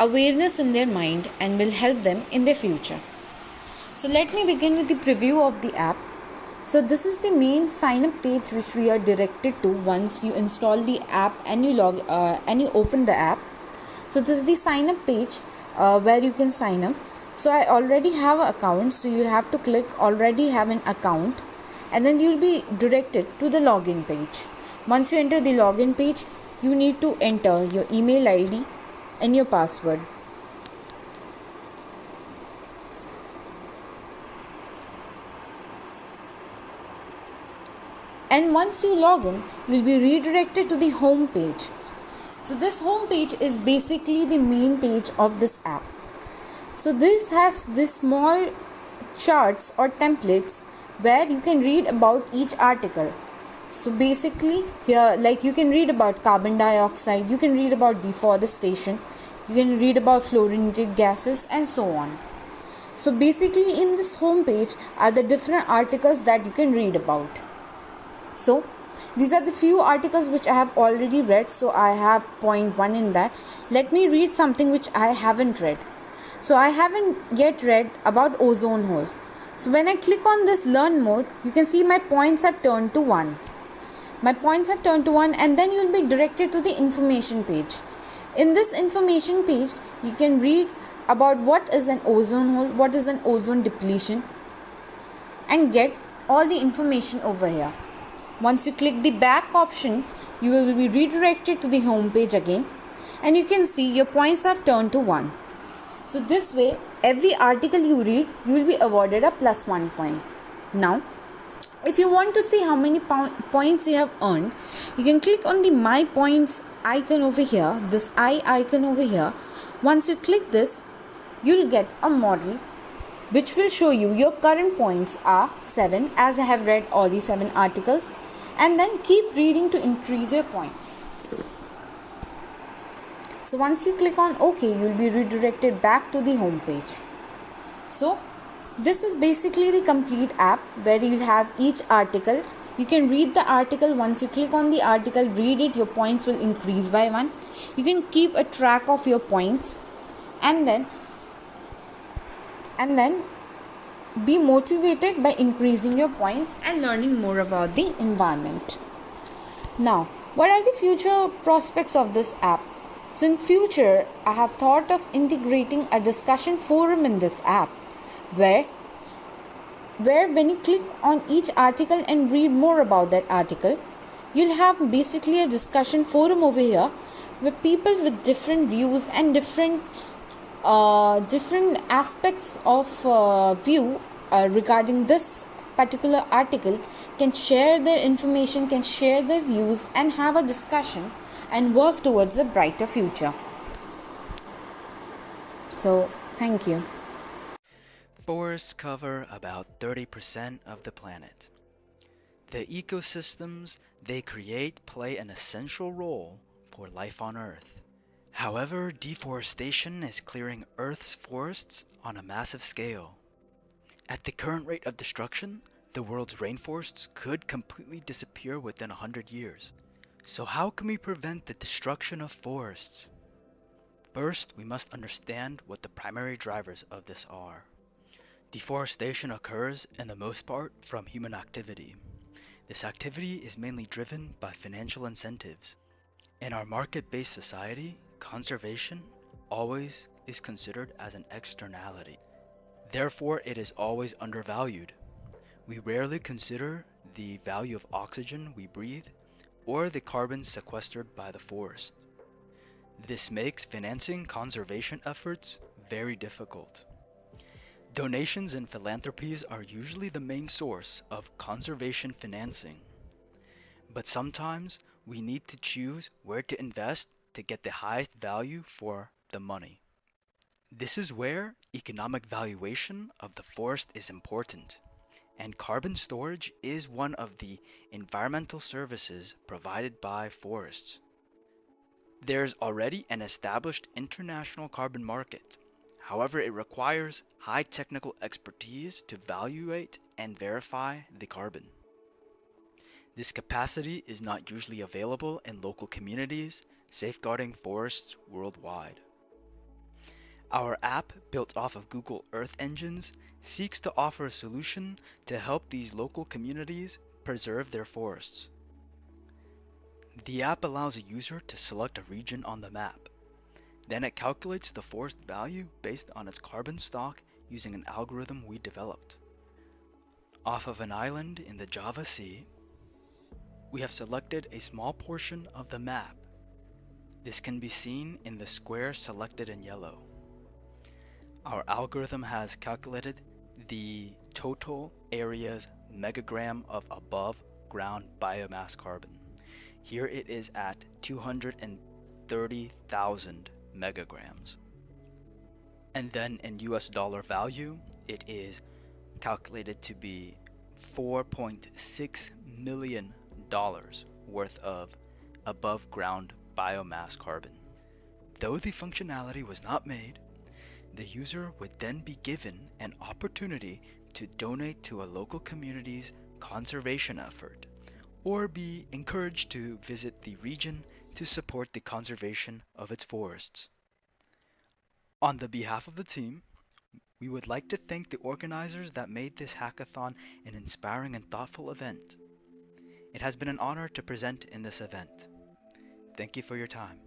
awareness in their mind and will help them in their future. So let me begin with the preview of the app. So this is the main sign up page which we are directed to once you install the app and you open the app. So this is the sign up page where you can sign up. So I already have an account, so you have to click already have an account and then you will be directed to the login page. Once you enter the login page, you need to enter your email ID and your password. And once you log in, you will be redirected to the home page. So this home page is basically the main page of this app. So this has this small charts or templates where you can read about each article. So basically here, like, you can read about carbon dioxide, you can read about deforestation, you can read about fluorinated gases and so on. So basically in this home page are the different articles that you can read about. So these are the few articles which I have already read. So I have point 1 in that. Let me read something which I haven't read. So I haven't yet read about ozone hole. So when I click on this learn mode, you can see my points have turned to 1. My points have turned to 1, and then you'll be directed to the information page. In this information page, you can read about what is an ozone hole, what is an ozone depletion, and get all the information over here. Once you click the back option, you will be redirected to the home page again, and you can see your points have turned to 1. So this way, every article you read, you will be awarded a +1 point. Now, if you want to see how many points you have earned, you can click on the My Points icon over here, this I icon over here. Once you click this, you will get a model which will show you your current points are 7, as I have read all the 7 articles, and then keep reading to increase your points. So once you click on OK, you will be redirected back to the home page. So this is basically the complete app where you will have each article. You can read the article. Once you click on the article, read it, your points will increase by 1. You can keep a track of your points and then be motivated by increasing your points and learning more about the environment. Now, what are the future prospects of this app? So in future, I have thought of integrating a discussion forum in this app where when you click on each article and read more about that article, you'll have basically a discussion forum over here where people with different views and different aspects of view regarding this particular article can share their information, can share their views, and have a discussion and work towards a brighter future. So, thank you. Forests cover about 30% of the planet. The ecosystems they create play an essential role for life on Earth. However, deforestation is clearing Earth's forests on a massive scale. At the current rate of destruction, the world's rainforests could completely disappear within 100 years. So how can we prevent the destruction of forests? First, we must understand what the primary drivers of this are. Deforestation occurs, in the most part, from human activity. This activity is mainly driven by financial incentives. In our market-based society, conservation always is considered as an externality. Therefore, it is always undervalued. We rarely consider the value of oxygen we breathe or the carbon sequestered by the forest. This makes financing conservation efforts very difficult. Donations and philanthropies are usually the main source of conservation financing. But sometimes we need to choose where to invest to get the highest value for the money. This is where economic valuation of the forest is important, and carbon storage is one of the environmental services provided by forests. There's already an established international carbon market. However, it requires high technical expertise to evaluate and verify the carbon. This capacity is not usually available in local communities safeguarding forests worldwide. Our app, built off of Google Earth engines, seeks to offer a solution to help these local communities preserve their forests. The app allows a user to select a region on the map. Then it calculates the forest value based on its carbon stock using an algorithm we developed. Off of an island in the Java Sea, we have selected a small portion of the map. This can be seen in the square selected in yellow. Our algorithm has calculated the total area's megagram of above ground biomass carbon. Here it is at 230,000 megagrams. And then in US dollar value, it is calculated to be $4.6 million worth of above ground biomass carbon. Though the functionality was not made, the user would then be given an opportunity to donate to a local community's conservation effort, or be encouraged to visit the region to support the conservation of its forests. On the behalf of the team, We would like to thank the organizers that made this hackathon an inspiring and thoughtful event. It has been an honor to present in this event. Thank you for your time.